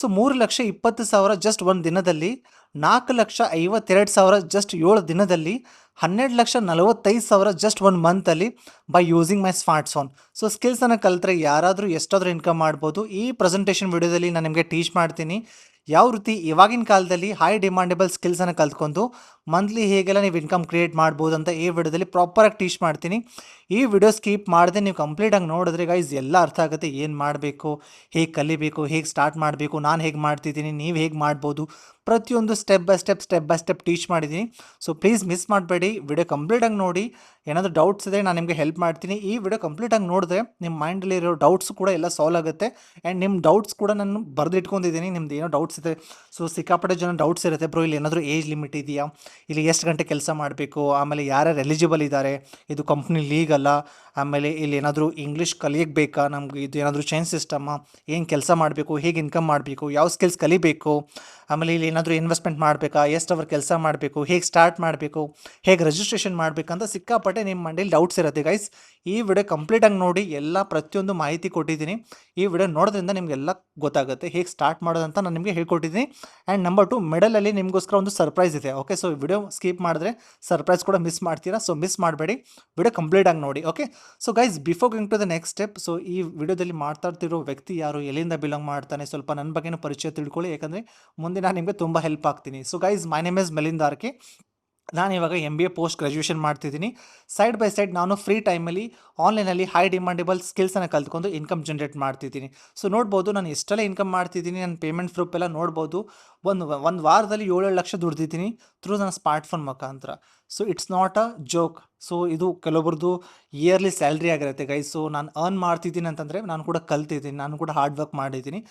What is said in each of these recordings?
So 3,20,000 just ಒಂದು ದಿನದಲ್ಲಿ, 4,52,000 just 7 ದಿನದಲ್ಲಿ, 12,45,000 ಜಸ್ಟ್ 1 ಮಂತಲ್ಲಿ by using my smart phone. So ಸ್ಕಿಲ್ಸನ್ನು ಕಲಿತ್ರೆ ಯಾರಾದರೂ ಎಷ್ಟಾದರೂ ಇನ್ಕಮ್ ಮಾಡ್ಬೋದು. ಈ ಪ್ರೆಸೆಂಟೇಷನ್ ವಿಡಿಯೋದಲ್ಲಿ ನಾನು ನಿಮಗೆ ಟೀಚ್ ಮಾಡ್ತೀನಿ ಯಾವ ರೀತಿ ಇವಾಗಿನ ಕಾಲದಲ್ಲಿ ಹೈ ಡಿಮಾಂಡೇಬಲ್ ಸ್ಕಿಲ್ಸನ್ನು ಕಲ್ತ್ಕೊಂಡು ಮಂತ್ಲಿ ಹೇಗೆಲ್ಲ ನೀವು ಇನ್ಕಮ್ ಕ್ರಿಯೇಟ್ ಮಾಡ್ಬೋದು ಅಂತ ಈ ವಿಡಿಯೋದಲ್ಲಿ ಪ್ರಾಪರಾಗಿ ಟೀಚ್ ಮಾಡ್ತೀನಿ. ಈ ವಿಡಿಯೋ ಸ್ಕಿಪ್ ಮಾಡದೆ ನೀವು ಕಂಪ್ಲೀಟಾಗಿ ನೋಡಿದ್ರೆ ಗೈಸ್ ಎಲ್ಲ ಅರ್ಥ ಆಗುತ್ತೆ. ಏನು ಮಾಡಬೇಕು, ಹೇಗೆ ಕಲಿಬೇಕು, ಹೇಗೆ ಸ್ಟಾರ್ಟ್ ಮಾಡಬೇಕು, ನಾನು ಹೇಗೆ ಮಾಡ್ತಿದ್ದೀನಿ, ನೀವು ಹೇಗೆ ಮಾಡ್ಬೋದು, ಪ್ರತಿಯೊಂದು ಸ್ಟೆಪ್ ಬೈ ಸ್ಟೆಪ್ ಟೀಚ್ ಮಾಡಿದ್ದೀನಿ. ಸೊ ಪ್ಲೀಸ್ ಮಿಸ್ ಮಾಡಬೇಡಿ, ವಿಡಿಯೋ ಕಂಪ್ಲೀಟಾಗಿ ನೋಡಿ. ಏನಾದರೂ ಡೌಟ್ಸ್ ಇದೆ ನಾನು ನಿಮಗೆ ಹೆಲ್ಪ್ ಮಾಡ್ತೀನಿ. ಈ ವಿಡಿಯೋ ಕಂಪ್ಲೀಟಾಗಿ ನೋಡಿದ್ರೆ ನಿಮ್ಮ ಮೈಂಡಲ್ಲಿರೋ ಡೌಟ್ಸ್ ಕೂಡ ಎಲ್ಲ ಸಾಲ್ವ್ ಆಗುತ್ತೆ. ಆ್ಯಂಡ್ ನಿಮ್ಮ ಡೌಟ್ಸ್ ಕೂಡ ನಾನು ಬರೆದಿಟ್ಕೊಂಡಿದ್ದೀನಿ. ನಿಮ್ದು ಏನೋ ಡೌಟ್ಸ್ ಇದೆ, ಸೊ ಸಿಕ್ಕಾಪಟ್ಟೆ ಜನ ಡೌಟ್ಸ್ ಇರುತ್ತೆ. ಬ್ರೋ ಇಲ್ಲಿ ಏನಾದರೂ ಏಜ್ ಲಿಮಿಟ್ ಇದೆಯಾ, ಇಲ್ಲಿ ಎಷ್ಟು ಗಂಟೆ ಕೆಲಸ ಮಾಡಬೇಕು, ಆಮೇಲೆ ಯಾರ್ಯಾರು ಎಲಿಜಿಬಲ್ ಇದ್ದಾರೆ, ಇದು ಕಂಪ್ನಿ ಲೀಗಲ್ಲ, ಆಮೇಲೆ ಇಲ್ಲಿ ಏನಾದರೂ ಇಂಗ್ಲೀಷ್ ಕಲಿಯಕ್ಕೆ ಬೇಕಾ, ನಮ್ಗೆ ಇದು ಏನಾದರೂ ಚೈನ್ ಸಿಸ್ಟಮ್ಮ, ಏನು ಕೆಲಸ ಮಾಡಬೇಕು, ಹೇಗೆ ಇನ್ಕಮ್ ಮಾಡಬೇಕು, ಯಾವ ಸ್ಕಿಲ್ಸ್ ಕಲಿಬೇಕು, ಆಮೇಲೆ ಇಲ್ಲಿ ಏನಾದರೂ ಇನ್ವೆಸ್ಟ್ಮೆಂಟ್ ಮಾಡಬೇಕಾ, ಎಷ್ಟು ಅವರ್ ಕೆಲಸ ಮಾಡಬೇಕು, ಹೇಗೆ ಸ್ಟಾರ್ಟ್ ಮಾಡಬೇಕು, ಹೇಗೆ ರಿಜಿಸ್ಟ್ರೇಷನ್ ಮಾಡಬೇಕಂತ ಸಿಕ್ಕಾಪಟ್ಟೆ ನಿಮ್ಮ ಮಂಡೇಲಿ ಡೌಟ್ಸ್ ಇರುತ್ತೆ ಗೈಸ್. ಈ ವಿಡಿಯೋ ಕಂಪ್ಲೀಟಾಗಿ ನೋಡಿ, ಎಲ್ಲ ಪ್ರತಿಯೊಂದು ಮಾಹಿತಿ ಕೊಟ್ಟಿದ್ದೀನಿ. ಈ ವಿಡಿಯೋ ನೋಡೋದ್ರಿಂದ ನಿಮಗೆಲ್ಲ ಗೊತ್ತಾಗುತ್ತೆ ಹೇಗೆ ಸ್ಟಾರ್ಟ್ ಮಾಡೋದಂತ ನಾನು ನಿಮಗೆ ಹೇಳ್ಕೊಟ್ಟಿದ್ದೀನಿ. ಆ್ಯಂಡ್ ನಂಬರ್ 2 ಮಿಡಲಲ್ಲಿ ನಿಮಗೋಸ್ಕರ ಒಂದು ಸರ್ಪ್ರೈಸ್ ಇದೆ. ಓಕೆ, ಸೊ ವಿಡಿಯೋ ಸ್ಕಿಪ್ ಮಾಡಿದ್ರೆ ಸರ್ಪ್ರೈಸ್ ಕೂಡ ಮಿಸ್ ಮಾಡ್ತೀರಾ. ಸೊ ಮಿಸ್ ಮಾಡಬೇಡಿ, ವಿಡಿಯೋ ಕಂಪ್ಲೀಟಾಗಿ ನೋಡಿ. Okay, so guys before going to the next step, so ಈ ವಿಡಿಯೋದಲ್ಲಿ ಮಾತಾಡ್ತಿರೋ ವ್ಯಕ್ತಿ ಯಾರು, ಎಲ್ಲಿಂದ ಬಿಲಾಂಗ್ ಮಾಡ್ತಾನೆ, ಸ್ವಲ್ಪ ನನ್ನ ಬಗ್ಗೆನೂ ಪರಿಚಯ ತಿಳ್ಕೊಳ್ಳಿ, ಯಾಕಂದರೆ ಮುಂದೆ ನಾನು ನಿಮಗೆ ತುಂಬ ಹೆಲ್ಪ್ ಆಗ್ತೀನಿ. So guys my name is Milind RK. ನಾನು ಇವಾಗ MBA ಪೋಸ್ಟ್ ಗ್ರ್ಯಾಜುಯೇಷನ್ ಮಾಡ್ತಿದ್ದೀನಿ. ಸೈಡ್ ಬೈ ಸೈಡ್ ನಾನು ಫ್ರೀ ಟೈಮಲ್ಲಿ ಆನ್ಲೈನಲ್ಲಿ ಹೈ ಡಿಮಾಂಡೇಬಲ್ ಸ್ಕಿಲ್ಸನ್ನು ಕಲ್ತ್ಕೊಂಡು ಇನ್ಕಮ್ ಜನ್ರೇಟ್ ಮಾಡ್ತಿದ್ದೀನಿ. ಸೊ ನೋಡ್ಬೋದು ನಾನು ಎಷ್ಟೆಲ್ಲ ಇನ್ಕಮ್ ಮಾಡ್ತಿದ್ದೀನಿ, ನನ್ನ ಪೇಮೆಂಟ್ ಪ್ರೂಫ್ ಎಲ್ಲ ನೋಡ್ಬೋದು. ಒಂದು ವಾರದಲ್ಲಿ 7 ಲಕ್ಷ ದುಡ್ದಿದ್ದೀನಿ ಥ್ರೂ ನನ್ನ ಸ್ಮಾರ್ಟ್ಫೋನ್ ಮುಖಾಂತರ. So it's not a joke. So ಇದು ಕೆಲವೊಬ್ರದ್ದು ಇಯರ್ಲಿ ಸ್ಯಾಲ್ರಿ ಆಗಿರುತ್ತೆ ಗೈಸ್. ಸೊ ನಾನು ಅರ್ನ್ ಮಾಡ್ತಿದ್ದೀನಿ ಅಂತಂದರೆ ನಾನು ಕೂಡ ಕಲ್ತಿದ್ದೀನಿ, ನಾನು ಕೂಡ ಹಾರ್ಡ್ ವರ್ಕ್ ಮಾಡಿದ್ದೀನಿ.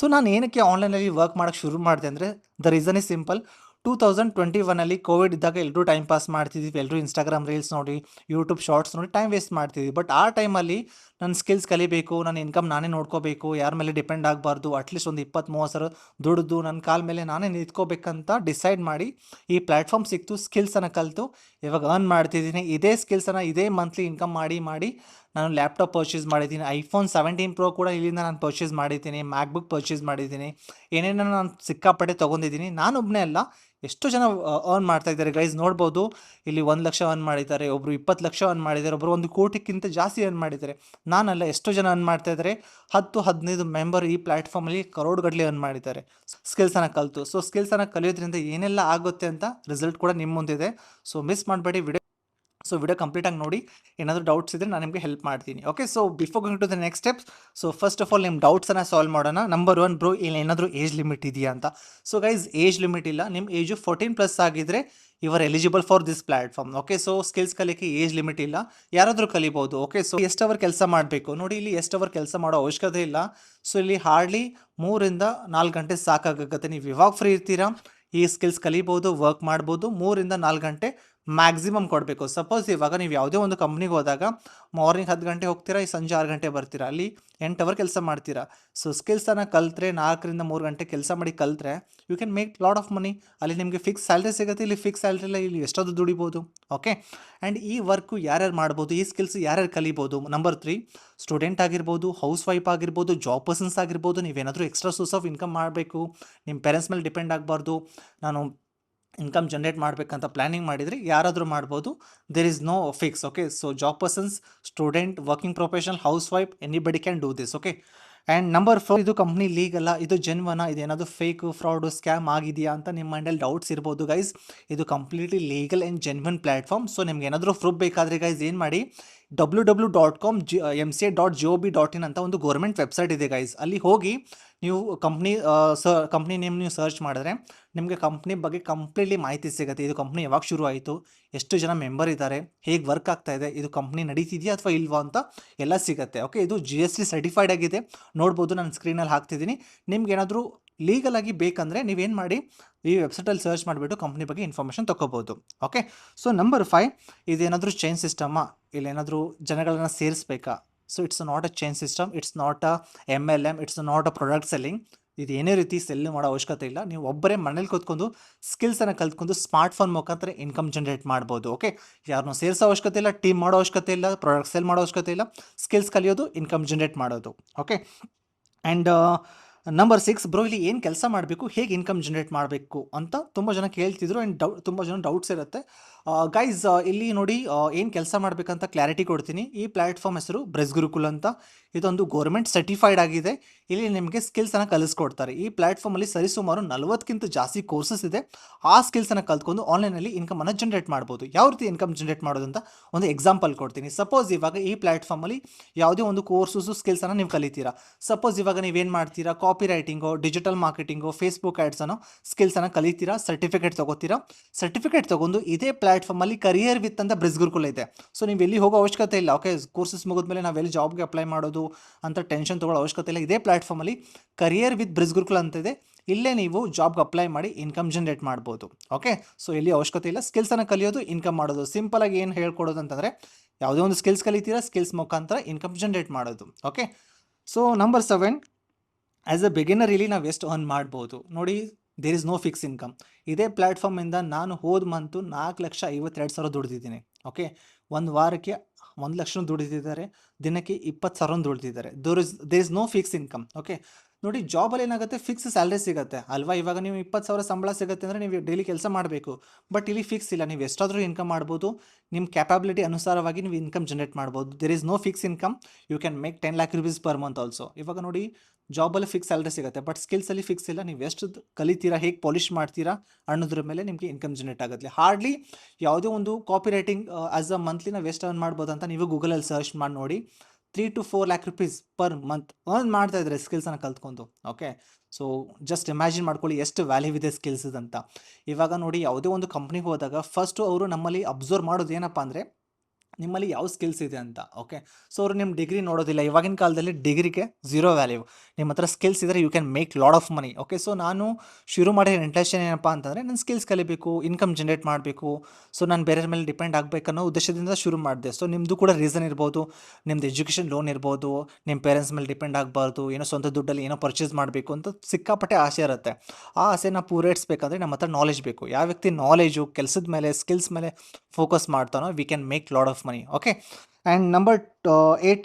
ಸೊ ನಾನು ಏನಕ್ಕೆ ಆನ್ಲೈನಲ್ಲಿ ವರ್ಕ್ ಮಾಡೋಕ್ಕೆ ಶುರು ಮಾಡಿದೆ ಅಂದರೆ the reason is simple. 2021 Covid ಇದ್ದಾಗ ಎಲ್ಲರೂ ಟೈಮ್ ಪಾಸ್ ಮಾಡ್ತಿದ್ವಿ, ಎಲ್ಲರೂ ಇನ್ಸ್ಟಾಗ್ರಾಮ್ ರೀಲ್ಸ್ ನೋಡಿ, ಯೂಟ್ಯೂಬ್ ಶಾರ್ಟ್ಸ್ ನೋಡಿ ಟೈಮ್ ವೇಸ್ಟ್ ಮಾಡ್ತಿದ್ವಿ. ಬಟ್ ಆ ಟೈಮಲ್ಲಿ ನನ್ನ ಸ್ಕಿಲ್ಸ್ ಕಲಿಬೇಕು, ನನ್ನ ಇನ್ಕಮ್ ನಾನೇ ನೋಡ್ಕೋಬೇಕು, ಯಾರ ಮೇಲೆ ಡಿಪೆಂಡ್ ಆಗಬಾರ್ದು, ಅಟ್ಲೀಸ್ಟ್ ಒಂದು 20-30 ಸಾವಿರ ದುಡಿದು ನನ್ನ ಕಾಲ ಮೇಲೆ ನಾನೇ ನಿಂತ್ಕೋಬೇಕಂತ ಡಿಸೈಡ್ ಮಾಡಿ ಈ ಪ್ಲ್ಯಾಟ್ಫಾರ್ಮ್ ಸಿಕ್ತು. ಸ್ಕಿಲ್ಸನ್ನು ಕಲಿತು ಇವಾಗ ಅರ್ನ್ ಮಾಡ್ತಿದ್ದೀನಿ. ಇದೇ ಸ್ಕಿಲ್ಸನ್ನು ಇದೇ ಮಂತ್ಲಿ ಇನ್ಕಮ್ ಮಾಡಿ ನಾನು ಲ್ಯಾಪ್ಟಾಪ್ ಪರ್ಚೇಸ್ ಮಾಡಿದ್ದೀನಿ. iPhone 17 Pro ಕೂಡ ಇಲ್ಲಿಂದ ನಾನು ಪರ್ಚೇಸ್ ಮಾಡಿದ್ದೀನಿ. ಮ್ಯಾಕ್ಬುಕ್ ಪರ್ಚೇಸ್ ಮಾಡಿದ್ದೀನಿ. ಏನೇನೋ ನಾನು ಸಿಕ್ಕಾಪಟ್ಟೆ ತೊಗೊಂಡಿದ್ದೀನಿ. ನಾನೊಬ್ಬನೇ ಅಲ್ಲ, ಎಷ್ಟು ಜನ ಅರ್ನ್ ಮಾಡ್ತಾ ಇದ್ದಾರೆ ಗೈಸ್. ನೋಡ್ಬೋದು ಇಲ್ಲಿ 1 ಲಕ್ಷ ಅರ್ನ್ ಮಾಡಿದ್ದಾರೆ, ಒಬ್ಬರು 20 ಲಕ್ಷ ಅರ್ನ್ ಮಾಡಿದ್ದಾರೆ, ಒಬ್ಬರು 1 ಕೋಟಿಗಿಂತ ಜಾಸ್ತಿ ಅರ್ನ್ ಮಾಡಿದ್ದಾರೆ. ನಾನಲ್ಲ, ಎಷ್ಟೋ ಜನ ಅರ್ನ್ ಮಾಡ್ತಾ ಇದ್ದಾರೆ. 10-15 ಮೆಂಬರ್ ಈ ಪ್ಲ್ಯಾಟ್ಫಾರ್ಮಲ್ಲಿ ಕರೋಡ್ಗಟ್ಟಲೆ ಅರ್ನ್ ಮಾಡಿದ್ದಾರೆ ಸ್ಕಿಲ್ಸನ್ನು ಕಲಿತು. ಸೊ ಸ್ಕಿಲ್ಸನ್ನು ಕಲಿಯೋದ್ರಿಂದ ಏನೆಲ್ಲ ಆಗುತ್ತೆ ಅಂತ ರಿಸಲ್ಟ್ ಕೂಡ ನಿಮ್ಮ ಮುಂದಿದೆ. ಸೊ ಮಿಸ್ ಮಾಡಬೇಡಿ ವಿಡಿಯೋ. ಸೊ ವಿಡಿಯೋ ಕಂಪ್ಲೀಟಾಗಿ ನೋಡಿ, ಏನಾದರೂ ಡೌಟ್ಸ್ ಇದ್ದರೆ ನಾನು ನಿಮಗೆ ಹೆಲ್ಪ್ ಮಾಡ್ತೀನಿ. Okay, so before going to the next steps, so first of all ನಿಮ್ಮ ಡೌಟ್ಸನ್ನು ಸಾಲ್ವ್ ಮಾಡೋಣ. ನಂಬರ್ 1, ಬ್ರೋ ಇಲ್ಲಿ ಏನಾದರೂ ಏಜ್ ಲಿಮಿಟ್ ಇದೆಯಾ ಅಂತ. ಸೊ ಗೈಸ್ ಏಜ್ ಲಿಮಿಟ್ ಇಲ್ಲ. ನಿಮ್ಮ ಏಜು 14+ ಆಗಿದ್ದರೆ you are eligible for this platform. Okay, so skills ಕಲಿಯೋಕ್ಕೆ ಏಜ್ ಲಿಮಿಟ್ ಇಲ್ಲ, ಯಾರಾದರೂ ಕಲಿಬೋದು. ಓಕೆ, ಸೊ ಎಷ್ಟು ಅವರ್ ಕೆಲಸ ಮಾಡಬೇಕು ನೋಡಿ, ಇಲ್ಲಿ ಎಷ್ಟು ಅವರ್ ಕೆಲಸ ಮಾಡೋ ಅವಶ್ಯಕತೆ ಇಲ್ಲ. ಸೊ ಇಲ್ಲಿ ಹಾರ್ಡ್ಲಿ 3-4 ಗಂಟೆ ಸಾಕಾಗುತ್ತೆ. ನೀವು ಯಾವಾಗ ಫ್ರೀ ಇರ್ತೀರಾ ಈ ಸ್ಕಿಲ್ಸ್ ಕಲಿಬೋದು, ವರ್ಕ್ ಮಾಡ್ಬೋದು. 3-4 ಗಂಟೆ ಮ್ಯಾಕ್ಸಿಮಮ್ ಕೊಡಬೇಕು. ಸಪೋಸ್ ಇವಾಗ ನೀವು ಯಾವುದೇ ಒಂದು ಕಂಪ್ನಿಗೆ ಹೋದಾಗ ಮಾರ್ನಿಂಗ್ 10 ಗಂಟೆ ಹೋಗ್ತೀರಾ, ಈ ಸಂಜೆ 6 ಗಂಟೆ ಬರ್ತೀರಾ, ಅಲ್ಲಿ 8 ಅವರ್ ಕೆಲಸ ಮಾಡ್ತೀರಾ. ಸೊ ಸ್ಕಿಲ್ಸನ್ನು ಕಲಿತ್ರೆ 4-3 ಗಂಟೆ ಕೆಲಸ ಮಾಡಿ ಕಲಿತ್ರೆ you can make lot of money. ಅಲ್ಲಿ ನಿಮಗೆ ಫಿಕ್ಸ್ ಸ್ಯಾಲ್ರಿ ಸಿಗುತ್ತೆ, ಇಲ್ಲಿ ಫಿಕ್ಸ್ ಸ್ಯಾಲ್ರಿ ಇಲ್ಲ, ಇಲ್ಲಿ ಎಷ್ಟಾದರೂ ದುಡಿಬೋದು. ಓಕೆ, ಆ್ಯಂಡ್ ಈ ವರ್ಕು ಯಾರ್ಯಾರು ಮಾಡ್ಬೋದು, ಈ ಸ್ಕಿಲ್ಸ್ ಯಾರ್ಯಾರು ಕಲಿಬೋದು. ನಂಬರ್ 3, ಸ್ಟೂಡೆಂಟ್ ಆಗಿರ್ಬೋದು, ಹೌಸ್ ವೈಫ್ ಆಗಿರ್ಬೋದು, ಜಾಬ್ ಪರ್ಸನ್ಸ್ ಆಗಿರ್ಬೋದು. ನೀವೇನಾದರೂ ಎಕ್ಸ್ಟ್ರಾ ಸೋರ್ಸ್ ಆಫ್ ಇನ್ಕಮ್ ಮಾಡಬೇಕು, ನಿಮ್ಮ ಪೇರೆಂಟ್ಸ್ ಮೇಲೆ ಡಿಪೆಂಡ್ ಆಗಬಾರ್ದು, ನಾನು ಇನ್ಕಮ್ ಜನ್ರೇಟ್ ಮಾಡಬೇಕಂತ ಪ್ಲ್ಯಾನಿಂಗ್ ಮಾಡಿದರೆ ಯಾರಾದರೂ ಮಾಡ್ಬೋದು. There is no fix. Okay, so job persons, student, working professional, housewife, anybody can do this. Okay, and number 4, ಇದು ಕಂಪ್ನಿ ಲೀಗಲ್ಲ, ಇದು ಜೆನ್ವನ, ಇದೇನಾದರೂ ಫೇಕು, ಫ್ರಾಡು, ಸ್ಕ್ಯಾಮ್ ಆಗಿದೆಯಾ ಅಂತ ನಿಮ್ಮ ಮೈಂಡಲ್ಲಿ ಡೌಟ್ಸ್ ಇರ್ಬೋದು ಗೈಸ್. ಇದು completely legal and genuine platform. So ನಿಮ್ಗೆ ಏನಾದರೂ ಪ್ರೂಫ್ ಬೇಕಾದರೆ ಗೈಸ್ ಏನು ಮಾಡಿ, www.mca.gov.in ಅಂತ ಒಂದು ಗೌರ್ಮೆಂಟ್ ವೆಬ್ಸೈಟ್ ಇದೆ ಗೈಸ್. ಅಲ್ಲಿ ಹೋಗಿ ನೀವು ಕಂಪ್ನಿ ನೇಮ್ ನೀವು ಸರ್ಚ್ ಮಾಡಿದ್ರೆ ನಿಮಗೆ ಕಂಪ್ನಿ ಬಗ್ಗೆ ಕಂಪ್ಲೀಟ್ಲಿ ಮಾಹಿತಿ ಸಿಗುತ್ತೆ. ಇದು ಕಂಪ್ನಿ ಯಾವಾಗ ಶುರು ಆಯಿತು, ಎಷ್ಟು ಜನ ಮೆಂಬರ್ ಇದ್ದಾರೆ, ಹೇಗೆ ವರ್ಕ್ ಆಗ್ತಾ ಇದೆ, ಇದು ಕಂಪ್ನಿ ನಡೀತಿದೆಯಾ ಅಥವಾ ಇಲ್ವಾ ಅಂತ ಎಲ್ಲ ಸಿಗುತ್ತೆ. ಓಕೆ, ಇದು GST ಸರ್ಟಿಫೈಡ್ ಆಗಿದೆ, ನೋಡ್ಬೋದು, ನಾನು ಸ್ಕ್ರೀನಲ್ಲಿ ಹಾಕ್ತಿದ್ದೀನಿ. ನಿಮ್ಗೆ ಏನಾದರೂ ಲೀಗಲ್ ಆಗಿ ಬೇಕಂದರೆ ನೀವೇನು ಮಾಡಿ, ಈ ವೆಬ್ಸೈಟಲ್ಲಿ ಸರ್ಚ್ ಮಾಡಿಬಿಟ್ಟು ಕಂಪ್ನಿ ಬಗ್ಗೆ ಇನ್ಫಾರ್ಮೇಷನ್ ತೊಗೋಬೋದು. ಓಕೆ, ಸೊ ನಂಬರ್ 5, ಇದೇನಾದರೂ ಚೈನ್ ಸಿಸ್ಟಮಾ, ಇಲ್ಲೇನಾದರೂ ಜನಗಳನ್ನ ಸೇರಿಸ್ಬೇಕಾ. So it's not a chain system, it's not a MLM, it's not a product selling. ಇದು ಏನೇ ರೀತಿ ಸೆಲ್ ಮಾಡೋ ಅವಶ್ಯಕತೆ ಇಲ್ಲ. ನೀವು ಒಬ್ಬರೇ ಮನೇಲಿ ಕೂತ್ಕೊಂಡು ಸ್ಕಿಲ್ಸನ್ನು ಕಲ್ತ್ಕೊಂಡು ಸ್ಮಾರ್ಟ್ಫೋನ್ ಮುಖಾಂತರ ಇನ್ಕಮ್ ಜನ್ರೇಟ್ ಮಾಡ್ಬೋದು. ಓಕೆ, ಯಾರನ್ನೂ ಸೇರಿಸೋ ಅವಶ್ಯಕತೆ ಇಲ್ಲ, ಟೀಮ್ ಮಾಡೋ ಅವಶ್ಯಕತೆ ಇಲ್ಲ, ಪ್ರಾಡಕ್ಟ್ ಸೆಲ್ ಮಾಡೋ ಅವಶ್ಯಕತೆ ಇಲ್ಲ. ಸ್ಕಿಲ್ಸ್ ಕಲಿಯೋದು, ಇನ್ಕಮ್ ಜನ್ರೇಟ್ ಮಾಡೋದು. ಓಕೆ, ಆ್ಯಂಡ್ ನಂಬರ್ 6 ಬ್ರೋ ಇಲ್ಲಿ ಏನು ಕೆಲಸ ಮಾಡಬೇಕು, ಹೇಗೆ ಇನ್ಕಮ್ ಜನರೇಟ್ ಮಾಡಬೇಕು ಅಂತ ತುಂಬ ಜನ ಕೇಳ್ತಿದ್ರು ಆ್ಯಂಡ್ ತುಂಬ ಜನ ಡೌಟ್ಸ್ ಇರುತ್ತೆ. ಗೈಸ್ ಇಲ್ಲಿ ನೋಡಿ ಏನು ಕೆಲಸ ಮಾಡಬೇಕಂತ ಕ್ಲಾರಿಟಿ ಕೊಡ್ತೀನಿ. ಈ ಪ್ಲ್ಯಾಟ್ಫಾರ್ಮ್ ಹೆಸರು ಬ್ರೆಸ್ ಗುರುಕುಲ್ ಅಂತ. ಇದೊಂದು ಗೌರ್ಮೆಂಟ್ ಸರ್ಟಿಫೈಡ್ ಆಗಿದೆ. ಇಲ್ಲಿ ನಿಮಗೆ ಸ್ಕಿಲ್ಸನ್ನು ಕಲಿಸ್ಕೊಡ್ತಾರೆ. ಈ ಪ್ಲ್ಯಾಟ್ಫಾರ್ಮಲ್ಲಿ ಸರಿಸುಮಾರು 40ಕ್ಕಿಂತ ಜಾಸ್ತಿ ಕೋರ್ಸಸ್ ಇದೆ. ಆ ಸ್ಕಿಲ್ಸನ್ನು ಕಲ್ತ್ಕೊಂಡು ಆನ್ಲೈನಲ್ಲಿ ಇನ್ಕಮನ್ನು ಜನರೇಟ್ ಮಾಡ್ಬೋದು. ಯಾವ ರೀತಿ ಇನ್ಕಮ್ ಜನರೇಟ್ ಮಾಡೋದು ಅಂತ ಒಂದು ಎಕ್ಸಾಂಪಲ್ ಕೊಡ್ತೀನಿ. ಸಪೋಸ್ ಇವಾಗ ಈ ಪ್ಲ್ಯಾಟ್ಫಾರ್ಮಲ್ಲಿ ಯಾವುದೇ ಒಂದು ಕೋರ್ಸಸ್ಸು ಸ್ಕಿಲ್ಸನ್ನು ನೀವು ಕಲಿತೀರಾ. ಸಪೋಸ್ ಇವಾಗ ನೀವೇನು ಮಾಡ್ತೀರಾ, copy writing, digital marketing, Facebook ಆ್ಯಡ್ಸನ್ನು ಸ್ಕಿಲ್ಸನ್ನು ಕಲಿತೀರಾ, ಸರ್ಟಿಫಿಕೇಟ್ ತೊಗೋತೀರಾ. ಸರ್ಟಿಫಿಕೇಟ್ ತೊಗೊಂಡು ಇದೇ ಪ್ಲ್ಯಾಟ್ಫಾರ್ಮಲ್ಲಿ ಕರಿಯರ್ ವಿತ್ ಅಂತ ಬ್ರೆಸ್ ಗುರುಕುಲ್ ಇದೆ. ಸೊ ನೀವು ಎಲ್ಲಿ ಹೋಗೋ ಅವಶ್ಯಕತೆ ಇಲ್ಲ. ಓಕೆ, ಕೋರ್ಸಸ್ ಮುಗಿದ್ಮೇಲೆ ನಾವು ಎಲ್ಲಿ ಜಾಬ್ಗೆ ಅಪ್ಲೈ ಮಾಡೋದು ಅಂತ ಟೆನ್ಷನ್ ತೊಗೊಳ್ಳೋ ಅವಶ್ಯಕತೆ ಇಲ್ಲ. ಇದೇ ಪ್ಲ್ಯಾಟ್ಫಾರ್ಮಲ್ಲಿ ಕರಿಯರ್ ವಿತ್ ಬ್ರೆಸ್ ಗುರುಕುಲ್ ಅಂತ ಇದೆ. ಇಲ್ಲೇ ನೀವು ಜಾಬ್ಗೆ ಅಪ್ಲೈ ಮಾಡಿ ಇನ್ಕಮ್ ಜನರೇಟ್ ಮಾಡ್ಬೋದು. ಓಕೆ, ಸೊ ಎಲ್ಲಿ ಅವಶ್ಯಕತೆ ಇಲ್ಲ. ಸ್ಕಿಲ್ಸನ್ನು ಕಲಿಯೋದು, ಇನ್ಕಮ್ ಮಾಡೋದು. ಸಿಂಪಲಾಗಿ ಏನು ಹೇಳ್ಕೊಡೋದು ಅಂತಂದರೆ, ಯಾವುದೇ ಒಂದು ಸ್ಕಿಲ್ಸ್ ಕಲಿತೀರಾ, ಸ್ಕಿಲ್ಸ್ ಮುಖಾಂತರ ಇನ್ಕಮ್ ಜನರೇಟ್ ಮಾಡೋದು. Okay, so number 7, as a beginner ಇಲ್ಲಿ ನಾವು ಎಷ್ಟು ಅರ್ನ್ ಮಾಡ್ಬೋದು ನೋಡಿ. There is no fix income. ಇದೇ ಪ್ಲ್ಯಾಟ್ಫಾರ್ಮಿಂದ ನಾನು ಹೋದ ಮಂತು 4,52,000 ದುಡಿದಿದ್ದೀನಿ. ಓಕೆ, ಒಂದು ವಾರಕ್ಕೆ 1,00,000 ದುಡಿದಿದ್ದಾರೆ, ದಿನಕ್ಕೆ 20,000 ದುಡಿದಿದ್ದಾರೆ. There is no fix income. Okay, ನೋಡಿ ಜಾಬಲ್ಲಿ ಏನಾಗುತ್ತೆ, ಫಿಕ್ಸ್ ಸ್ಯಾಲ್ರಿ ಸಿಗುತ್ತೆ ಅಲ್ವಾ. ಇವಾಗ ನೀವು 20,000 ಸಂಬಳ ಸಿಗುತ್ತೆ ಅಂದರೆ ನೀವು ಡೈಲಿ ಕೆಲಸ ಮಾಡಬೇಕು. ಬಟ್ ಇಲ್ಲಿ ಫಿಕ್ಸ್ ಇಲ್ಲ, ನೀವು ಎಷ್ಟಾದರೂ ಇನ್ಕಮ್ ಮಾಡ್ಬೋದು. ನಿಮ್ಮ ಕ್ಯಾಪಬಿಲಿಟಿ ಅನುಸಾರವಾಗಿ ನೀವು ಇನ್ಕಮ್ ಜನರೇಟ್ ಮಾಡ್ಬೋದು. There is no fix income. You can make 10 lakh rupees per month also. ಇವಾಗ ನೋಡಿ ಜಾಬಲ್ಲಿ ಫಿಕ್ಸ್ ಸ್ಯಾಲ್ರಿ ಸಿಗುತ್ತೆ, ಬಟ್ ಸ್ಕಿಲ್ಸಲ್ಲಿ ಫಿಕ್ಸ್ ಇಲ್ಲ. ನೀವು ಎಷ್ಟು ಕಲಿತೀರಾ, ಹೇಗೆ ಪಾಲಿಷ್ ಮಾಡ್ತೀರಾ ಅನ್ನೋದ್ರ ಮೇಲೆ ನಿಮಗೆ ಇನ್ಕಮ್ ಜನರೇಟ್ ಆಗುತ್ತೆ. ಹಾರ್ಡ್ಲಿ ಯಾವುದೇ ಒಂದು copywriting as a monthly ನಾವು ಎಷ್ಟು ಅರ್ನ್ ಮಾಡ್ಬೋದು ಅಂತ ನೀವು ಗೂಗಲಲ್ಲಿ ಸರ್ಚ್ ಮಾಡಿ ನೋಡಿ. 3 to 4 lakh rupees per month earn ಮಾಡ್ತಾ ಇದ್ದಾರೆ ಸ್ಕಿಲ್ಸನ್ನು ಕಲ್ತ್ಕೊಂಡು. ಓಕೆ, ಸೊ ಜಸ್ಟ್ ಇಮ್ಯಾಜಿನ್ ಮಾಡ್ಕೊಳ್ಳಿ ಎಷ್ಟು ವ್ಯಾಲ್ಯೂ ಇದೆ ಸ್ಕಿಲ್ಸ್ ಅಂತ. ಇವಾಗ ನೋಡಿ ಯಾವುದೇ ಒಂದು ಕಂಪ್ನಿಗೆ ಹೋದಾಗ ಫಸ್ಟು ಅವರು ನಮ್ಮಲ್ಲಿ ಅಬ್ಸರ್ವ್ ಮಾಡೋದು ಏನಪ್ಪ ಅಂದರೆ, ನಿಮ್ಮಲ್ಲಿ ಯಾವ ಸ್ಕಿಲ್ಸ್ ಇದೆ ಅಂತ. ಓಕೆ, ಸೊ ಅವರು ನಿಮ್ಮ ಡಿಗ್ರಿ ನೋಡೋದಿಲ್ಲ. ಇವಾಗಿನ ಕಾಲದಲ್ಲಿ ಡಿಗ್ರಿಗೆ ಝೀರೋ ವ್ಯಾಲ್ಯೂ. ನಿಮ್ಮ ಹತ್ರ ಸ್ಕಿಲ್ಸ್ ಇದ್ದರೆ you can make lot of money. Okay, so ನಾನು ಶುರು ಮಾಡಿರೋ ಇಂಟೆನ್ಷನ್ ಏನಪ್ಪ ಅಂತಂದರೆ, ನಾನು ಸ್ಕಿಲ್ಸ್ ಕಲಿಬೇಕು, ಇನ್ಕಮ್ ಜನರೇಟ್ ಮಾಡಬೇಕು. ಸೊ ನಾನು ಬೇರೆಯವ್ರ ಮೇಲೆ ಡಿಪೆಂಡ್ ಆಗಬೇಕನ್ನೋ ಉದ್ದೇಶದಿಂದ ಶುರು ಮಾಡಿದೆ. ಸೊ ನಿಮ್ಮದು ಕೂಡ ರೀಸನ್ ಇರ್ಬೋದು, ನಿಮ್ಮದು ಎಜುಕೇಷನ್ ಲೋನ್ ಇರ್ಬೋದು, ನಿಮ್ಮ ಪೇರೆಂಟ್ಸ್ ಮೇಲೆ ಡಿಪೆಂಡ್ ಆಗಬಾರ್ದು, ಏನೋ ಸ್ವಂತ ದುಡ್ಡಲ್ಲಿ ಏನೋ ಪರ್ಚೇಸ್ ಮಾಡಬೇಕು ಅಂತ ಸಿಕ್ಕಾಪಟ್ಟೆ ಆಸೆ ಇರುತ್ತೆ. ಆ ಆಸೆನ ಪೂರೈಸಬೇಕಂದ್ರೆ ನಮ್ಮ ಹತ್ರ ನಾಲೆಜ್ ಬೇಕು. ಯಾವ ವ್ಯಕ್ತಿ ನಾಲೆಜು, ಕೆಲಸದ ಮೇಲೆ, ಸ್ಕಿಲ್ಸ್ ಮೇಲೆ ಫೋಕಸ್ ಮಾಡ್ತಾನೋ V can make lot of money. Okay, and number 8,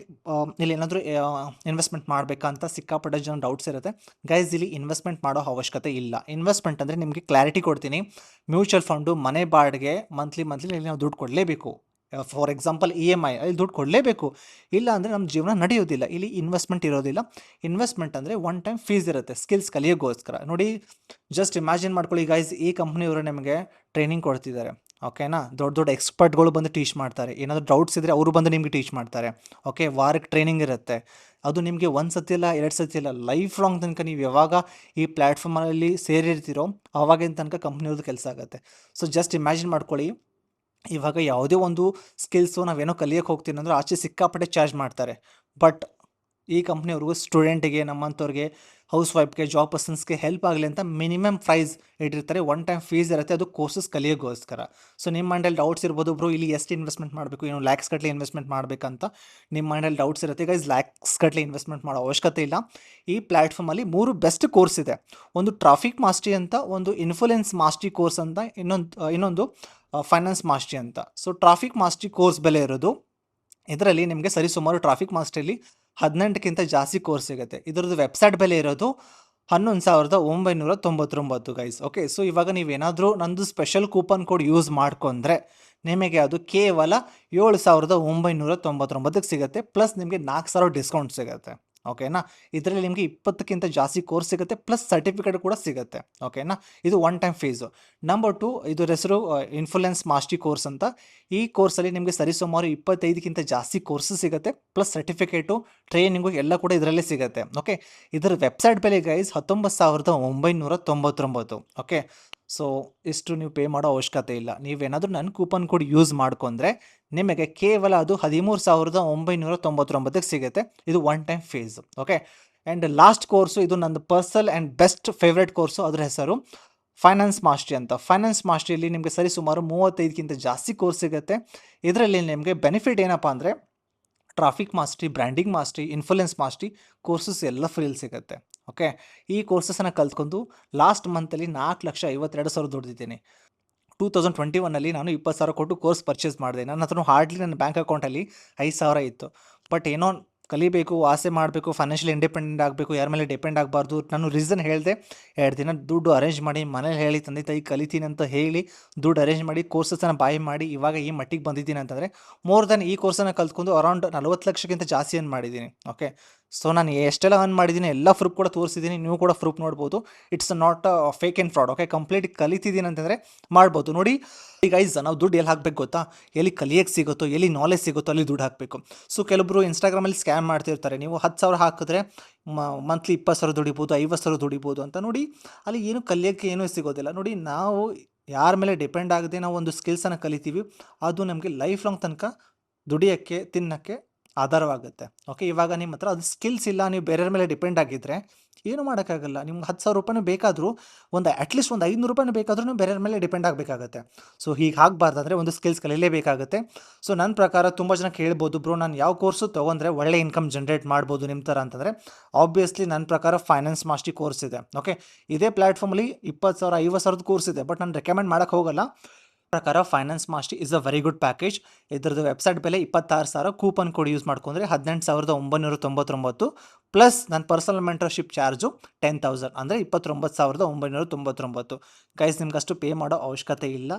ಇಲ್ಲಿ ಏನಾದರೂ ಇನ್ವೆಸ್ಟ್ಮೆಂಟ್ ಮಾಡಬೇಕಾ ಅಂತ ಸಿಕ್ಕಾಪಟ್ಟೆ ಜನ ಡೌಟ್ಸ್ ಇರುತ್ತೆ. ಗೈಸ್ ಇಲ್ಲಿ ಇನ್ವೆಸ್ಟ್ಮೆಂಟ್ ಮಾಡೋ ಅವಶ್ಯಕತೆ ಇಲ್ಲ. ಇನ್ವೆಸ್ಟ್ಮೆಂಟ್ ಅಂದರೆ ನಿಮಗೆ ಕ್ಲಾರಿಟಿ ಕೊಡ್ತೀನಿ. ಮ್ಯೂಚುವಲ್ ಫಂಡು, ಮನೆ ಬಾಡಿಗೆ ಮಂತ್ಲಿ ಇಲ್ಲಿ ನಾವು ದುಡ್ಡು ಕೊಡಲೇಬೇಕು. ಫಾರ್ ಎಕ್ಸಾಂಪಲ್ EMI ಅಲ್ಲಿ ದುಡ್ಡು ಕೊಡಲೇಬೇಕು. ಇಲ್ಲ ಅಂದರೆ ನಮ್ಮ ಜೀವನ ನಡೆಯೋದಿಲ್ಲ. ಇಲ್ಲಿ ಇನ್ವೆಸ್ಟ್ಮೆಂಟ್ ಇರೋದಿಲ್ಲ. ಇನ್ವೆಸ್ಟ್ಮೆಂಟ್ ಅಂದರೆ ಒನ್ ಟೈಮ್ ಫೀಸ್ ಇರುತ್ತೆ ಸ್ಕಿಲ್ಸ್ ಕಲಿಯೋಗೋಸ್ಕರ. ನೋಡಿ ಜಸ್ಟ್ ಇಮ್ಯಾಜಿನ್ ಮಾಡ್ಕೊಳ್ಳಿ ಗೈಸ್, ಈ ಕಂಪ್ನಿಯವರು ನಿಮಗೆ ಟ್ರೈನಿಂಗ್ ಕೊಡ್ತಿದ್ದಾರೆ. ಓಕೆನಾ, ದೊಡ್ಡ ಎಕ್ಸ್ಪರ್ಟ್ಗಳು ಬಂದು ಟೀಚ್ ಮಾಡ್ತಾರೆ. ಏನಾದರೂ ಡೌಟ್ಸ್ ಇದ್ದರೆ ಅವರು ಬಂದು ನಿಮಗೆ ಟೀಚ್ ಮಾಡ್ತಾರೆ. ಓಕೆ, ವಾರಕ್ಕೆ ಟ್ರೈನಿಂಗ್ ಇರುತ್ತೆ. ಅದು ನಿಮಗೆ 1 ಸತಿ ಇಲ್ಲ, 2 ಸತಿ ಇಲ್ಲ, ಲೈಫ್ ಲಾಂಗ್ ತನಕ ನೀವು ಯಾವಾಗ ಈ ಪ್ಲ್ಯಾಟ್ಫಾರ್ಮಲ್ಲಿ ಸೇರಿರ್ತೀರೋ ಆವಾಗಿನ ತನಕ ಕಂಪ್ನಿಯವ್ರದ್ದು ಕೆಲಸ ಆಗುತ್ತೆ. ಸೊ ಜಸ್ಟ್ ಇಮ್ಯಾಜಿನ್ ಮಾಡ್ಕೊಳ್ಳಿ, ಇವಾಗ ಯಾವುದೇ ಒಂದು ಸ್ಕಿಲ್ಸು ನಾವೇನೋ ಕಲಿಯೋಕ್ಕೆ ಹೋಗ್ತೀನಿ ಅಂದ್ರೆ ಆಚೆ ಸಿಕ್ಕಾಪಟ್ಟೆ ಚಾರ್ಜ್ ಮಾಡ್ತಾರೆ. ಬಟ್ ಈ ಕಂಪ್ನಿಯವ್ರಿಗೂ ಸ್ಟೂಡೆಂಟಿಗೆ, ನಮ್ಮಂಥವ್ರಿಗೆ, ಹೌಸ್ ವೈಫ್ಗೆ, ಜಾಬ್ ಪರ್ಸನ್ಸ್ಗೆ ಹೆಲ್ಪ್ ಆಗಲಿ ಅಂತ ಮಿನಿಮಮ್ ಪ್ರೈಸ್ ಇಟ್ಟಿರ್ತಾರೆ. ಒನ್ ಟೈಮ್ ಫೀಸ್ ಇರುತ್ತೆ, ಅದು ಕೋರ್ಸಸ್ ಕಲಿಯೋಗೋಸ್ಕರ. ಸೊ ನಿಮ್ಮ ಮೈಂಡಲ್ಲಿ ಡೌಟ್ಸ್ ಇರ್ಬೋದು, ಬ್ರೋ ಇಲ್ಲಿ ಎಷ್ಟು ಇನ್ವೆಸ್ಟ್ಮೆಂಟ್ ಮಾಡಬೇಕು, ಏನು ಲ್ಯಾಕ್ಸ್ ಗಟ್ಟಲೆ ಇನ್ವೆಸ್ಟ್ಮೆಂಟ್ ಮಾಡಬೇಕಂತ ನಿಮ್ಮ ಮೈಂಡಲ್ಲಿ ಡೌಟ್ಸ್ ಇರುತ್ತೆ. ಗೈಸ್ ಲ್ಯಾಕ್ಸ್ ಗಟ್ಟಲೆ ಇನ್ವೆಸ್ಟ್ಮೆಂಟ್ ಮಾಡೋ ಅವಶ್ಯಕತೆ ಇಲ್ಲ. ಈ ಪ್ಲ್ಯಾಟ್ಫಾರ್ಮಲ್ಲಿ 3 ಬೆಸ್ಟ್ ಕೋರ್ಸ್ ಇದೆ. ಒಂದು ಟ್ರಾಫಿಕ್ ಮಾಸ್ಟ್ರಿ ಅಂತ, ಒಂದು ಇನ್ಫ್ಲುಯೆನ್ಸ್ ಮಾಸ್ಟ್ರಿ ಕೋರ್ಸ್ ಅಂತ, ಇನ್ನೊಂದು ಫೈನಾನ್ಸ್ ಮಾಸ್ಟ್ರಿ ಅಂತ. ಸೊ ಟ್ರಾಫಿಕ್ ಮಾಸ್ಟ್ರಿ ಕೋರ್ಸ್ ಬೆಲೆ ಇರೋದು, ಇದರಲ್ಲಿ ನಿಮಗೆ ಸರಿಸುಮಾರು ಟ್ರಾಫಿಕ್ ಮಾಸ್ಟ್ರಿಯಲ್ಲಿ 18ಕ್ಕಿಂತ ಜಾಸ್ತಿ ಕೋರ್ಸ್ ಸಿಗುತ್ತೆ. ಇದರದ್ದು ವೆಬ್ಸೈಟ್ ಬೆಲೆ ಇರೋದು 11,999 ಗೈಸ್. ಓಕೆ, ಸೊ ಇವಾಗ ನೀವೇನಾದರೂ ನಂದು ಸ್ಪೆಷಲ್ ಕೂಪನ್ ಕೋಡ್ ಯೂಸ್ ಮಾಡ್ಕೊಂಡ್ರೆ ನಿಮಗೆ ಅದು ಕೇವಲ 7,999ಕ್ಕೆ ಸಿಗುತ್ತೆ. ಪ್ಲಸ್ ನಿಮಗೆ 4,000 ಡಿಸ್ಕೌಂಟ್ ಸಿಗುತ್ತೆ. ಓಕೆನಾ, ಇದರಲ್ಲಿ ನಿಮಗೆ 20ಕ್ಕಿಂತ ಜಾಸ್ತಿ ಕೋರ್ಸ್ ಸಿಗುತ್ತೆ, ಪ್ಲಸ್ ಸರ್ಟಿಫಿಕೇಟ್ ಕೂಡ ಸಿಗುತ್ತೆ. ಓಕೆನಾ, ಇದು ಒನ್ ಟೈಮ್ ಫೀಸು. ನಂಬರ್ 2, ಇದರ ಹೆಸರು ಇನ್ಫ್ಲುಯೆನ್ಸ್ ಮಾಸ್ಟ್ರಿ ಕೋರ್ಸ್ ಅಂತ. ಈ ಕೋರ್ಸಲ್ಲಿ ನಿಮಗೆ ಸರಿಸುಮಾರು 25ಕ್ಕಿಂತ ಜಾಸ್ತಿ ಕೋರ್ಸಸ್ ಸಿಗುತ್ತೆ, ಪ್ಲಸ್ ಸರ್ಟಿಫಿಕೇಟು, ಟ್ರೈನಿಂಗು ಎಲ್ಲ ಕೂಡ ಇದರಲ್ಲೇ ಸಿಗುತ್ತೆ. ಓಕೆ, ಇದರ ವೆಬ್ಸೈಟ್ ಬೆಲೆ ಗೈಸ್ 19,999. ಓಕೆ, ಸೊ ಇಷ್ಟು ನೀವು ಪೇ ಮಾಡೋ ಅವಶ್ಯಕತೆ ಇಲ್ಲ. ನೀವೇನಾದರೂ ನನ್ನ ಕೂಪನ್ ಕೋಡ್ ಯೂಸ್ ಮಾಡ್ಕೊಂಡ್ರೆ ನಿಮಗೆ ಕೇವಲ ಅದು 13,999ಕ್ಕೆ ಸಿಗುತ್ತೆ. ಇದು one time fees. Okay, and last course, ಇದು ನನ್ನ personal and best favourite course. ಅದರ ಹೆಸರು ಫೈನಾನ್ಸ್ ಮಾಸ್ಟ್ರಿ ಅಂತ. ಫೈನಾನ್ಸ್ ಮಾಸ್ಟ್ರಿಯಲ್ಲಿ ನಿಮಗೆ ಸರಿಸುಮಾರು 35ಕ್ಕಿಂತ ಜಾಸ್ತಿ ಕೋರ್ಸ್ ಸಿಗುತ್ತೆ. ಇದರಲ್ಲಿ ನಿಮಗೆ ಬೆನಿಫಿಟ್ ಏನಪ್ಪ ಅಂದರೆ, traffic mastery, branding mastery, influence mastery courses ಎಲ್ಲ ಫ್ರೀಲಿ ಸಿಗುತ್ತೆ. ಓಕೆ, ಈ ಕೋರ್ಸಸನ್ನು ಕಲ್ತ್ಕೊಂಡು ಲಾಸ್ಟ್ ಮಂತಲ್ಲಿ 4,52,000 ದುಡ್ದಿದ್ದೀನಿ. 2021 ನಾನು 20,000 ಕೊಟ್ಟು ಕೋರ್ಸ್ ಪರ್ಚೇಸ್ ಮಾಡಿದೆ. ನನ್ನ ಹತ್ರ ಹಾರ್ಡ್ಲಿ ನನ್ನ ಬ್ಯಾಂಕ್ ಅಕೌಂಟಲ್ಲಿ 5,000 ಇತ್ತು. ಬಟ್ ಏನೋ ಕಲಿಬೇಕು, ಆಸೆ ಮಾಡಬೇಕು, ಫೈನಾನ್ಷಿಯಲಿ ಇಂಡಿಪೆಂಡೆಂಟ್ ಆಗಬೇಕು, ಯಾರ ಮೇಲೆ ಡಿಪೆಂಡ್ ಆಗಬಾರ್ದು. ನಾನು ರೀಸನ್ ಹೇಳಿದೆ, 2 ದಿನ ದುಡ್ಡು ಅರೇಂಜ್ ಮಾಡಿ ಮನೇಲಿ ಹೇಳಿ ತಂದೆ ತಾಯಿ ಕಲಿತೀನಿ ಅಂತ ಹೇಳಿ ದುಡ್ಡು ಅರೇಂಜ್ ಮಾಡಿ ಕೋರ್ಸಸ್ಸನ್ನು ಬಾಯ್ ಮಾಡಿ ಇವಾಗ ಈ ಮಟ್ಟಿಗೆ ಬಂದಿದ್ದೀನಿ ಅಂತಂದರೆ ಮೋರ್ ದೆನ್ ಈ ಕೋರ್ಸನ್ನು ಕಲ್ತ್ಕೊಂಡು ಅರೌಂಡ್ 40 ಲಕ್ಷಕ್ಕಿಂತ ಜಾಸ್ತಿ ಏನು ಮಾಡಿದ್ದೀನಿ. ಓಕೆ, ಸೊ ನಾನು ಎಷ್ಟೆಲ್ಲ ಅರ್ನ್ ಮಾಡಿದ್ದೀನಿ ಎಲ್ಲ ಪ್ರೂಫ್ ಕೂಡ ತೋರಿಸಿದ್ದೀನಿ, ನೀವು ಕೂಡ ಪ್ರೂಫ್ ನೋಡ್ಬೋದು. It's not fake and fraud. Okay, complete ಕಲಿತಿದ್ದೀನಿ ಅಂತಂದರೆ ಮಾಡ್ಬೋದು. ನೋಡಿ ಗೈಸ್, ನಾವು ದುಡ್ಡು ಎಲ್ಲಿ ಹಾಕಬೇಕು ಗೊತ್ತಾ? ಎಲ್ಲಿ ಕಲಿಯೋಕ್ಕೆ ಸಿಗುತ್ತೋ, ಎಲ್ಲಿ ನಾಲೆಜ್ ಸಿಗುತ್ತೋ ಅಲ್ಲಿ ದುಡ್ಡು ಹಾಕಬೇಕು. ಸೊ ಕೆಲವರು ಇನ್ಸ್ಟಾಗ್ರಾಮಲ್ಲಿ ಸ್ಕ್ಯಾಮ್ ಮಾಡ್ತಿರ್ತಾರೆ, ನೀವು 10,000 ಹಾಕಿದ್ರೆ ಮಂತ್ಲಿ 20,000 ದುಡಿಬೋದು, 50,000 ದುಡಿಬೋದು ಅಂತ. ನೋಡಿ ಅಲ್ಲಿ ಏನು ಕಲಿಯೋಕ್ಕೆ ಏನೂ ಸಿಗೋದಿಲ್ಲ. ನೋಡಿ, ನಾವು ಯಾರ ಮೇಲೆ ಡಿಪೆಂಡ್ ಆಗದೆ ನಾವು ಒಂದು ಸ್ಕಿಲ್ಸನ್ನು ಕಲಿತೀವಿ, ಅದು ನಮಗೆ ಲೈಫ್ ಲಾಂಗ್ ತನಕ ದುಡಿಯೋಕ್ಕೆ ತಿನ್ನೋಕ್ಕೆ ಆಧಾರವಾಗುತ್ತೆ. ಓಕೆ, ಇವಾಗ ನಿಮ್ಮ ಹತ್ರ ಅದು ಸ್ಕಿಲ್ಸ್ ಇಲ್ಲ, ನೀವು ಬೇರೆಯವ್ರ ಮೇಲೆ ಡಿಪೆಂಡ್ ಆಗಿದ್ದರೆ ಏನು ಮಾಡೋಕ್ಕಾಗಲ್ಲ. ನಿಮ್ಗೆ 10,000 ರೂಪಾಯಿನೂ ಬೇಕಾದರೂ ಅಟ್ಲೀಸ್ಟ್ ಒಂದು 500 ರೂಪಾಯಿನೂ ಬೇಕಾದ್ರೂ ನೀವು ಬೇರೆಯವ್ರ ಮೇಲೆ ಡಿಪೆಂಡ್ ಆಗಬೇಕಾಗತ್ತೆ. ಸೊ ಹೀಗೆ ಆಗಬಾರ್ದಂದ್ರೆ ಒಂದು ಸ್ಕಿಲ್ಸ್ ಕಲಿಯಲೇಬೇಕಾಗುತ್ತೆ. ಸೊ ನನ್ನ ಪ್ರಕಾರ ತುಂಬ ಜನ ಕೇಳ್ಬೋದು, ಬ್ರೋ ನಾನು ಯಾವ ಕೋರ್ಸು ತೊಗೊಂಡ್ರೆ ಒಳ್ಳೆ ಇನ್ಕಮ್ ಜನ್ರೇಟ್ ಮಾಡ್ಬೋದು ನಿಮ್ಮ ಥರ ಅಂತಂದರೆ, ಆಬ್ವಿಯಸ್ಲಿ ನನ್ನ ಪ್ರಕಾರ ಫೈನಾನ್ಸ್ ಮಾಸ್ಟರಿ ಕೋರ್ಸ್ ಇದೆ. ಓಕೆ, ಇದೇ ಪ್ಲ್ಯಾಟ್ಫಾರ್ಮಲ್ಲಿ 20,000 50,000 ಕೋರ್ಸ್ ಇದೆ, ಬಟ್ ನಾನು ರೆಕಮೆಂಡ್ ಮಾಡೋಕ್ಕೆ ಹೋಗಲ್ಲ. ಪ್ರಕಾರ finance mastery is a very good package. ಇದರದ್ದು ವೆಬ್ಸೈಟ್ ಬೆಲೆ 26,000, ಕೂಪನ್ ಕೋಡ್ ಯೂಸ್ ಮಾಡ್ಕೊಂಡ್ರೆ 18,999 ಪ್ಲಸ್ ನನ್ನ ಪರ್ಸನಲ್ ಮೆಂಟರ್ಶಿಪ್ ಚಾರ್ಜು 10,000 ಅಂದರೆ 29,999. ಗೈಸ್, ನಿಮ್ಗೆ ಅಷ್ಟು ಪೇ ಮಾಡೋ ಅವಶ್ಯಕತೆ ಇಲ್ಲ.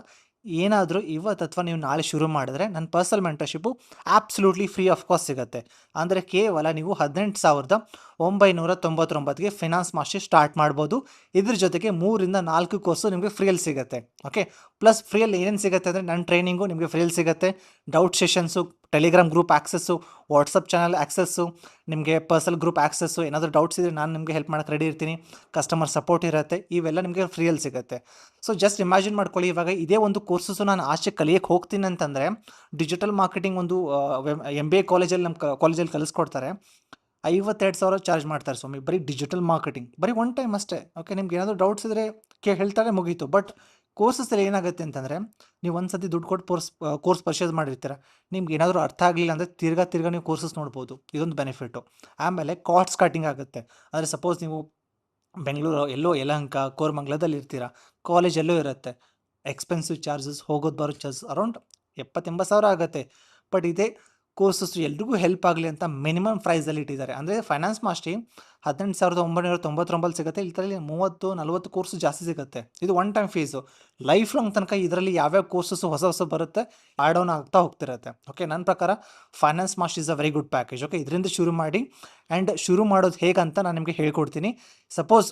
ಏನಾದರೂ ಇವತ್ತು ಅಥವಾ ನೀವು ನಾಳೆ ಶುರು ಮಾಡಿದ್ರೆ ನನ್ನ personal mentorship absolutely free of cost ಸಿಗುತ್ತೆ. ಅಂದರೆ ಕೇವಲ ನೀವು 18,999ಗೆ ಫೈನಾನ್ಸ್ ಮಾಸ್ಟರಿ ಸ್ಟಾರ್ಟ್ ಮಾಡ್ಬೋದು. ಇದ್ರ ಜೊತೆಗೆ 3ರಿಂದ 4 ಕೋರ್ಸು ನಿಮಗೆ ಫ್ರೀಯಲ್ಲಿ ಸಿಗುತ್ತೆ. ಓಕೆ, ಪ್ಲಸ್ ಫ್ರೀಯಲ್ಲಿ ಏನೇನು ಸಿಗುತ್ತೆ ಅಂದರೆ ನನ್ನ ಟ್ರೈನಿಂಗು ನಿಮಗೆ ಫ್ರೀಯಲ್ಲಿ ಸಿಗುತ್ತೆ, doubt sessions, Telegram group access, WhatsApp channel access, ನಿಮಗೆ ಪರ್ಸನಲ್ ಗ್ರೂಪ್ ಆಕ್ಸೆಸ್ಸು, ಏನಾದರೂ ಡೌಟ್ಸ್ ಇದ್ದರೆ ನಾನು ನಿಮಗೆ ಹೆಲ್ಪ್ ಮಾಡೋಕ್ಕೆ ರೆಡಿ ಇರ್ತೀನಿ, ಕಸ್ಟಮರ್ ಸಪೋರ್ಟ್ ಇರುತ್ತೆ, ಇವೆಲ್ಲ ನಿಮಗೆ ಫ್ರೀಯಲ್ಲಿ ಸಿಗುತ್ತೆ. ಸೊ ಜಸ್ಟ್ ಇಮ್ಯಾಜಿನ್ ಮಾಡ್ಕೊಳ್ಳಿ, ಇವಾಗ ಇದೇ ಒಂದು ಕೋರ್ಸಸ್ಸು ನಾನು ಆಚೆ ಕಲಿಯೋಕ್ಕೆ ಹೋಗ್ತೀನಿ ಅಂತಂದರೆ ಡಿಜಿಟಲ್ ಮಾರ್ಕೆಟಿಂಗ್ ಒಂದು MBA ಕಾಲೇಜಲ್ಲಿ ನಮ್ಮ ಕಾಲೇಜಲ್ಲಿ ಕಲಿಸ್ಕೊಡ್ತಾರೆ. 52,000 ಚಾರ್ಜ್ ಮಾಡ್ತಾರೆ ಸ್ವಾಮಿ, ಬರೀ ಡಿಜಿಟಲ್ ಮಾರ್ಕೆಟಿಂಗ್, ಬರೀ ಒನ್ ಟೈಮ್ ಅಷ್ಟೇ. ಓಕೆ, ನಿಮ್ಗೆ ಏನಾದರೂ ಡೌಟ್ಸ್ ಇದ್ದರೆ ಹೇಳ್ತಾರೆ, ಮುಗೀತು. ಬಟ್ ಕೋರ್ಸಸ್ಸಲ್ಲಿ ಏನಾಗುತ್ತೆ ಅಂತಂದರೆ, ನೀವು ಒಂದು ಸತಿ ದುಡ್ಡು ಕೊಟ್ಟು ಕೋರ್ಸ್ ಪರ್ಚೇಸ್ ಮಾಡಿರ್ತೀರ, ನಿಮ್ಗೆ ಏನಾದರೂ ಅರ್ಥ ಆಗಲಿಲ್ಲ ಅಂದರೆ ತಿರ್ಗಾ ನೀವು ಕೋರ್ಸಸ್ ನೋಡ್ಬೋದು, ಇದೊಂದು ಬೆನಿಫಿಟ್ಟು. ಆಮೇಲೆ ಕಾಸ್ಟ್ ಕಟಿಂಗ್ ಆಗುತ್ತೆ. ಅಂದರೆ ಸಪೋಸ್ ನೀವು ಬೆಂಗಳೂರು ಎಲ್ಲೋ ಯಲಹಂಕ, ಕೋರಮಂಗಲದಲ್ಲಿ ಇರ್ತೀರ, ಕಾಲೇಜ್ ಎಲ್ಲೋ ಇರುತ್ತೆ, ಎಕ್ಸ್ಪೆನ್ಸಿವ್ ಚಾರ್ಜಸ್, ಹೋಗೋದು ಬರೋ ಚಾರ್ಜಸ್ ಅರೌಂಡ್ 70,000 ಆಗುತ್ತೆ. ಬಟ್ ಇದೇ ಕೋರ್ಸಸ್ ಎಲ್ರಿಗೂ ಹೆಲ್ಪ್ ಆಗಲಿ ಅಂತ ಮಿನಿಮಮ್ ಪ್ರೈಸಲ್ಲಿ ಇಟ್ಟಿದ್ದಾರೆ. ಅಂದರೆ ಫೈನಾನ್ಸ್ ಮಾಸ್ಟರಿ 18,999 ಸಿಗುತ್ತೆ, ಇದರಲ್ಲಿ 30-40 ಕೋರ್ಸು ಜಾಸ್ತಿ ಸಿಗುತ್ತೆ. ಇದು one time fees, life long ತನಕ ಇದರಲ್ಲಿ ಯಾವ್ಯಾವ ಕೋರ್ಸಸ್ಸು ಹೊಸ ಬರುತ್ತೆ, ಆ್ಯಡ್ ಆನ್ ಆಗ್ತಾ ಹೋಗ್ತಿರುತ್ತೆ. ಓಕೆ, ನನ್ನ ಪ್ರಕಾರ finance mastery is a very good package. Okay, ಇದರಿಂದ ಶುರು ಮಾಡಿ, ಆ್ಯಂಡ್ ಶುರು ಮಾಡೋದು ಹೇಗಂತ ನಾನು ನಿಮಗೆ ಹೇಳ್ಕೊಡ್ತೀನಿ. ಸಪೋಸ್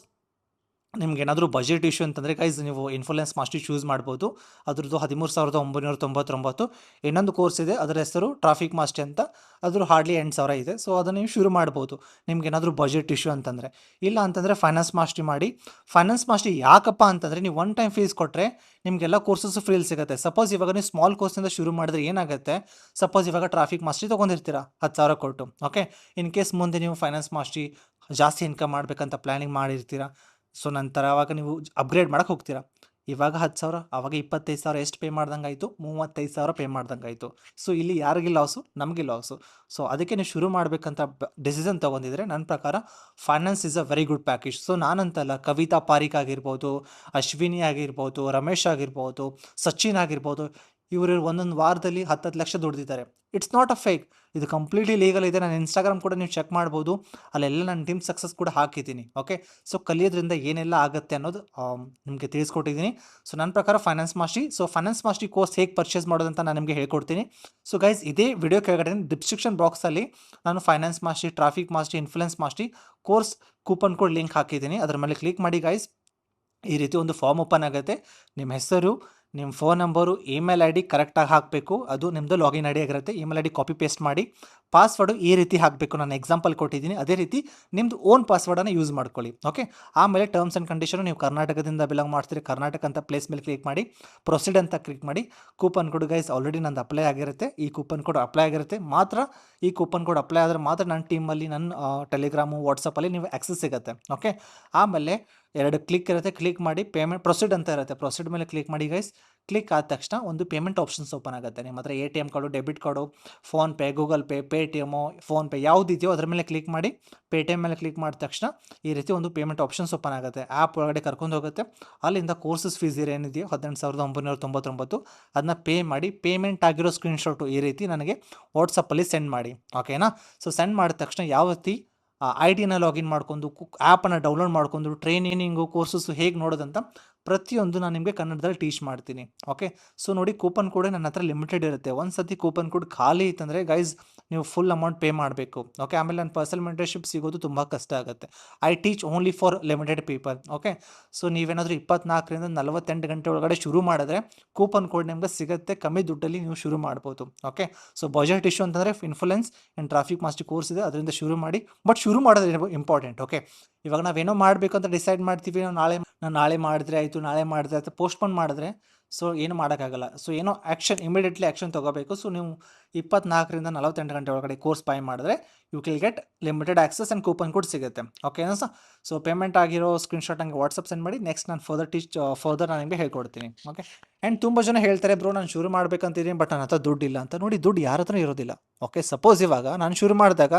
ನಿಮ್ಗೆ ಏನಾದರೂ ಬಜೆಟ್ ಇಶ್ಯೂ ಅಂತಂದರೆ ಗೈಸ್, ನೀವು ಇನ್ಫ್ಲುಯೆನ್ಸ್ ಮಾಸ್ಟರಿ ಚೂಸ್ ಮಾಡ್ಬೋದು. ಅದ್ರದ್ದು 13,999. ಇನ್ನೊಂದು ಕೋರ್ಸ್ ಇದೆ, ಅದರ ಹೆಸರು ಟ್ರಾಫಿಕ್ ಮಾಸ್ಟರಿ ಅಂತ, ಅದ್ರ ಹಾರ್ಡ್ಲಿ 8,000 ಇದೆ. ಸೊ ಅದನ್ನು ನೀವು ಶುರು ಮಾಡ್ಬೋದು ನಿಮ್ಗೆ ಏನಾದರೂ ಬಜೆಟ್ ಇಶ್ಯೂ ಅಂತಂದರೆ. ಇಲ್ಲ ಅಂತಂದರೆ ಫೈನಾನ್ಸ್ ಮಾಸ್ಟರಿ ಮಾಡಿ. ಫೈನಾನ್ಸ್ ಮಾಸ್ಟರಿ ಯಾಕಪ್ಪ ಅಂತಂದರೆ, ನೀವು ಒನ್ ಟೈಮ್ ಫೀಸ್ ಕೊಟ್ಟರೆ ನಿಮಗೆಲ್ಲ ಕೋರ್ಸಸ್ಸು ಫ್ರೀಲಿ ಸಿಗುತ್ತೆ. ಸಪೋಸ್ ಇವಾಗ ನೀವು ಸ್ಮಾಲ್ ಕೋರ್ಸಿಂದ ಶುರು ಮಾಡಿದ್ರೆ ಏನಾಗುತ್ತೆ, ಸಪೋಸ್ ಇವಾಗ ಟ್ರಾಫಿಕ್ ಮಾಸ್ಟರಿ ತೊಗೊಂಡಿರ್ತೀರ 10,000 ಕೊಟ್ಟು. ಓಕೆ, ಇನ್ ಕೇಸ್ ಮುಂದೆ ನೀವು ಫೈನಾನ್ಸ್ ಮಾಸ್ಟರಿ ಜಾಸ್ತಿ ಇನ್ಕಮ್ ಮಾಡಬೇಕಂತ ಪ್ಲ್ಯಾನಿಂಗ್ ಮಾಡಿರ್ತೀರ. ಸೊ ನಂತರ ಅವಾಗ ನೀವು ಅಪ್ಗ್ರೇಡ್ ಮಾಡೋಕ್ಕೆ ಹೋಗ್ತೀರಾ, ಇವಾಗ 10,000, ಆವಾಗ 25,000 ಎಷ್ಟು ಪೇ ಮಾಡ್ದಂಗೆ ಆಯಿತು, 35,000 ಪೇ ಮಾಡ್ದಂಗೆ ಆಯಿತು. ಸೊ ಇಲ್ಲಿ ಯಾರಿಗೆ ಲಾಸು, ನಮಗೆ ಲಾಸು. ಸೊ ಅದಕ್ಕೆ ನೀವು ಶುರು ಮಾಡಬೇಕಂತ ಡಿಸಿಷನ್ ತೊಗೊಂಡಿದ್ರೆ ನನ್ನ ಪ್ರಕಾರ finance is a very good package. So ನಾನಂತಲ್ಲ, ಕವಿತಾ ಪಾರಿಕ್ ಆಗಿರ್ಬೋದು, ಅಶ್ವಿನಿ ಆಗಿರ್ಬೋದು, ರಮೇಶ್ ಆಗಿರ್ಬೋದು, ಸಚಿನ್ ಆಗಿರ್ಬೋದು, ಇವರು ಒಂದೊಂದು ವಾರದಲ್ಲಿ 10 ಲಕ್ಷ ದುಡ್ದಿದ್ದಾರೆ. ಇಟ್ಸ್ ನಾಟ್ ಅ ಫೇಕ್, ಇದು ಕಂಪ್ಲೀಟ್ಲಿ ಲೀಗಲ್ ಇದೆ. ನಾನು ಇನ್ಸ್ಟಾಗ್ರಾಮ್ ಕೂಡ ನೀವು ಚೆಕ್ ಮಾಡ್ಬೋದು, ಅಲ್ಲೆಲ್ಲ ನಾನು ಟೀಮ್ ಸಕ್ಸಸ್ ಕೂಡ ಹಾಕಿದ್ದೀನಿ. ಓಕೆ, ಸೊ ಕಲಿಯೋದ್ರಿಂದ ಏನೆಲ್ಲ ಆಗುತ್ತೆ ಅನ್ನೋದು ನಿಮಗೆ ತಿಳಿಸ್ಕೊಟ್ಟಿದ್ದೀನಿ. ಸೊ ನನ್ನ ಪ್ರಕಾರ finance mastery. So finance mastery course ಹೇಗೆ ಪರ್ಚೇಸ್ ಮಾಡೋದಂತ ನಾನು ನಿಮಗೆ ಹೇಳ್ಕೊಡ್ತೀನಿ. ಸೊ ಗೈಸ್, ಇದೇ ವಿಡಿಯೋ ಕೆಳಗಡೆ ಡಿಸ್ಕ್ರಿಪ್ಷನ್ ಬಾಕ್ಸಲ್ಲಿ ನಾನು finance mastery, traffic mastery, influence mastery course coupon code link ಹಾಕಿದ್ದೀನಿ, ಅದರ ಮೇಲೆ ಕ್ಲಿಕ್ ಮಾಡಿ ಗೈಸ್. ಈ ರೀತಿ ಒಂದು ಫಾರ್ಮ್ ಓಪನ್ ಆಗುತ್ತೆ. ನಿಮ್ಮ ಹೆಸರು, ನಿಮ್ಮ ಫೋನ್ ನಂಬರು, ಇಮೇಲ್ ID ಕರೆಕ್ಟಾಗಿ ಹಾಕಬೇಕು, ಅದು ನಿಮ್ಮದು ಲಾಗಿನ್ ID ಆಗಿರುತ್ತೆ. ಇಮೇಲ್ ID ಕಾಪಿ ಪೇಸ್ಟ್ ಮಾಡಿ, ಪಾಸ್ವರ್ಡು ಈ ರೀತಿ ಹಾಕಬೇಕು, ನಾನು ಎಕ್ಸಾಂಪಲ್ ಕೊಟ್ಟಿದ್ದೀನಿ, ಅದೇ ರೀತಿ ನಿಮ್ಮದು ಓನ್ ಪಾಸ್ವರ್ಡನ್ನು ಯೂಸ್ ಮಾಡ್ಕೊಳ್ಳಿ. ಓಕೆ, ಆಮೇಲೆ ಟರ್ಮ್ಸ್ ಆ್ಯಂಡ್ ಕಂಡೀಷನು, ನೀವು ಕರ್ನಾಟಕದಿಂದ ಬಿಲಾಂಗ್ ಮಾಡ್ತೀರಿ, ಕರ್ನಾಟಕ ಅಂತ ಪ್ಲೇಸ್ ಮೇಲೆ ಕ್ಲಿಕ್ ಮಾಡಿ, ಪ್ರೊಸೀಡ್ ಅಂತ ಕ್ಲಿಕ್ ಮಾಡಿ. ಕೂಪನ್ ಕೋಡ್ ಗೈಸ್ ಆಲ್ರೆಡಿ ನಂದು ಅಪ್ಲೈ ಆಗಿರುತ್ತೆ, ಈ ಕೂಪನ್ ಕೋಡ್ ಅಪ್ಲೈ ಆಗಿರುತ್ತೆ. ಮಾತ್ರ ಈ ಕೂಪನ್ ಕೋಡ್ ಅಪ್ಲೈ ಆದರೆ ಮಾತ್ರ ನನ್ನ ಟೀಮಲ್ಲಿ, ನನ್ನ ಟೆಲಿಗ್ರಾಮು, ವಾಟ್ಸಪ್ಪಲ್ಲಿ ನೀವು ಆಕ್ಸೆಸ್ ಸಿಗುತ್ತೆ. ಓಕೆ, ಆಮೇಲೆ 2 ಕ್ಲಿಕ್ ಇರುತ್ತೆ, ಕ್ಲಿಕ್ ಮಾಡಿ ಪೇಮೆಂಟ್ ಪ್ರೊಸೀಡ್ ಅಂತ ಇರುತ್ತೆ, ಪ್ರೊಸೀಡ್ ಮೇಲೆ ಕ್ಲಿಕ್ ಮಾಡಿ ಗೈಸ್. ಕ್ಲಿಕ್ ಆದ ತಕ್ಷಣ ಒಂದು ಪೇಮೆಂಟ್ ಆಪ್ಷನ್ಸ್ ಓಪನ್ ಆಗುತ್ತೆ. ನಿಮ್ಮ ಹತ್ರ ATM card, debit card, PhonePe, Google Pay, Paytm, PhonePe ಯಾವುದಿದೆಯೋ ಅದ್ರ ಮೇಲೆ ಕ್ಲಿಕ್ ಮಾಡಿ, ಪೇಟಿಎಮ್ ಮೇಲೆ ಕ್ಲಿಕ್ ಮಾಡಿದ ತಕ್ಷಣ ಈ ರೀತಿ ಒಂದು ಪೇಮೆಂಟ್ ಆಪ್ಷನ್ಸ್ ಓಪನ್ ಆಗುತ್ತೆ. ಆ್ಯಪ್ ಒಳಗಡೆ ಕರ್ಕೊಂಡು ಹೋಗುತ್ತೆ. ಅಲ್ಲಿಂದ ಕೋರ್ಸಸ್ ಫೀಸ್ ಏನಿದೆಯೋ 18,999 ಅದನ್ನ ಪೇ ಮಾಡಿ, ಪೇಮೆಂಟ್ ಆಗಿರೋ ಸ್ಕ್ರೀನ್‌ಶಾಟು ಈ ರೀತಿ ನನಗೆ ವಾಟ್ಸಪ್ಪಲ್ಲಿ ಸೆಂಡ್ ಮಾಡಿ. ಓಕೆನಾ? ಸೊ ಸೆಂಡ್ ಮಾಡಿದ ತಕ್ಷಣ ಯಾವ ರೀತಿ ಐಡಿನ ಲಾಗಿನ್ ಮಾಡ್ಕೊಂಡು ಆ್ಯಪನ್ನು ಡೌನ್ಲೋಡ್ ಮಾಡ್ಕೊಂಡು ಟ್ರೈನಿಂಗು ಕೋರ್ಸಸ್ಸು ಹೇಗೆ ನೋಡೋದಂತ ಪ್ರತಿಯೊಂದು ನಾನು ನಿಮಗೆ ಕನ್ನಡದಲ್ಲಿ ಟೀಚ್ ಮಾಡ್ತೀನಿ. ಓಕೆ, ಸೊ ನೋಡಿ ಕೂಪನ್ ಕೋಡ್ ನನ್ನ ಹತ್ರ ಲಿಮಿಟೆಡ್ ಇರುತ್ತೆ. ಒಂದು ಸತಿ ಕೂಪನ್ ಕೋಡ್ ಖಾಲಿ ಇತ್ತಂದರೆ ಗೈಸ್ ನೀವು ಫುಲ್ ಅಮೌಂಟ್ ಪೇ ಮಾಡಬೇಕು. ಓಕೆ, ಆಮೇಲೆ ನನ್ನ ಪರ್ಸನಲ್ ಮೆಂಟರ್ಶಿಪ್ ಸಿಗೋದು ತುಂಬ ಕಷ್ಟ ಆಗುತ್ತೆ. I teach only for limited people. Okay, so ನೀವೇನಾದರೂ 24ರಿಂದ 48 ಗಂಟೆ ಒಳಗಡೆ ಶುರು ಮಾಡಿದ್ರೆ ಕೂಪನ್ ಕೋಡ್ ನಿಮ್ಗೆ ಸಿಗುತ್ತೆ. ಕಮ್ಮಿ ದುಡ್ಡಲ್ಲಿ ನೀವು ಶುರು ಮಾಡ್ಬೋದು. ಓಕೆ, ಸೊ ಬಜೆಟ್ ಇಶ್ಯೂ ಅಂತಂದರೆ influence and traffic master course ಇದೆ, ಅದರಿಂದ ಶುರು ಮಾಡಿ. ಬಟ್ ಶುರು ಮಾಡೋದು ಇಂಪಾರ್ಟೆಂಟ್. ಓಕೆ, ಇವಾಗ ನಾವೇನೋ ಮಾಡಬೇಕು ಅಂತ ಡಿಸೈಡ್ ಮಾಡ್ತೀವಿ, ನಾನು ನಾಳೆ ಮಾಡಿದ್ರೆ ಆಯಿತು ಪೋಸ್ಟ್ಪೋನ್ ಮಾಡಿದ್ರೆ ಸೊ ಏನು ಮಾಡೋಕ್ಕಾಗಲ್ಲ. ಸೊ ಏನೋ ಇಮಿಡಿಯೇಟ್ಲಿ ಆ್ಯಕ್ಷನ್ ತೊಗೋಬೇಕು. ಸೊ ನೀವು 24ರಿಂದ 48 ಗಂಟೆ ಒಳಗಡೆ ಕೋರ್ಸ್ ಬೈ ಮಾಡಿದ್ರೆ you will get limited access and coupon code ಸಿಗುತ್ತೆ. ಓಕೆನಾ ಸರ್? ಸೊ ಪೇಮೆಂಟ್ ಆಗಿರೋ ಸ್ಕ್ರೀನ್ಶಾಟ್ ನನಗೆ ವಾಟ್ಸಪ್ ಸೆಂಡ್ ಮಾಡಿ. ನೆಕ್ಸ್ಟ್ ನಾನು ಫರ್ದರ್ ನಾನು ನಿಮಗೆ ಹೇಳ್ಕೊಡ್ತೀನಿ. ಓಕೆ, ಆ್ಯಂಡ್ ತುಂಬ ಜನ ಹೇಳ್ತಾರೆ, ಬ್ರೋ ನಾನು ಶುರು ಮಾಡ್ಬೇಕಂತಿದ್ದೀನಿ ಬಟ್ ನನ್ನ ಹತ್ರ ದುಡ್ಡಿಲ್ಲ ಅಂತ. ನೋಡಿ, ದುಡ್ಡು ಯಾರ ಹತ್ರ ಇರೋದಿಲ್ಲ. ಓಕೆ, ಸಪೋಸ್ ಇವಾಗ ನಾನು ಶುರು ಮಾಡಿದಾಗ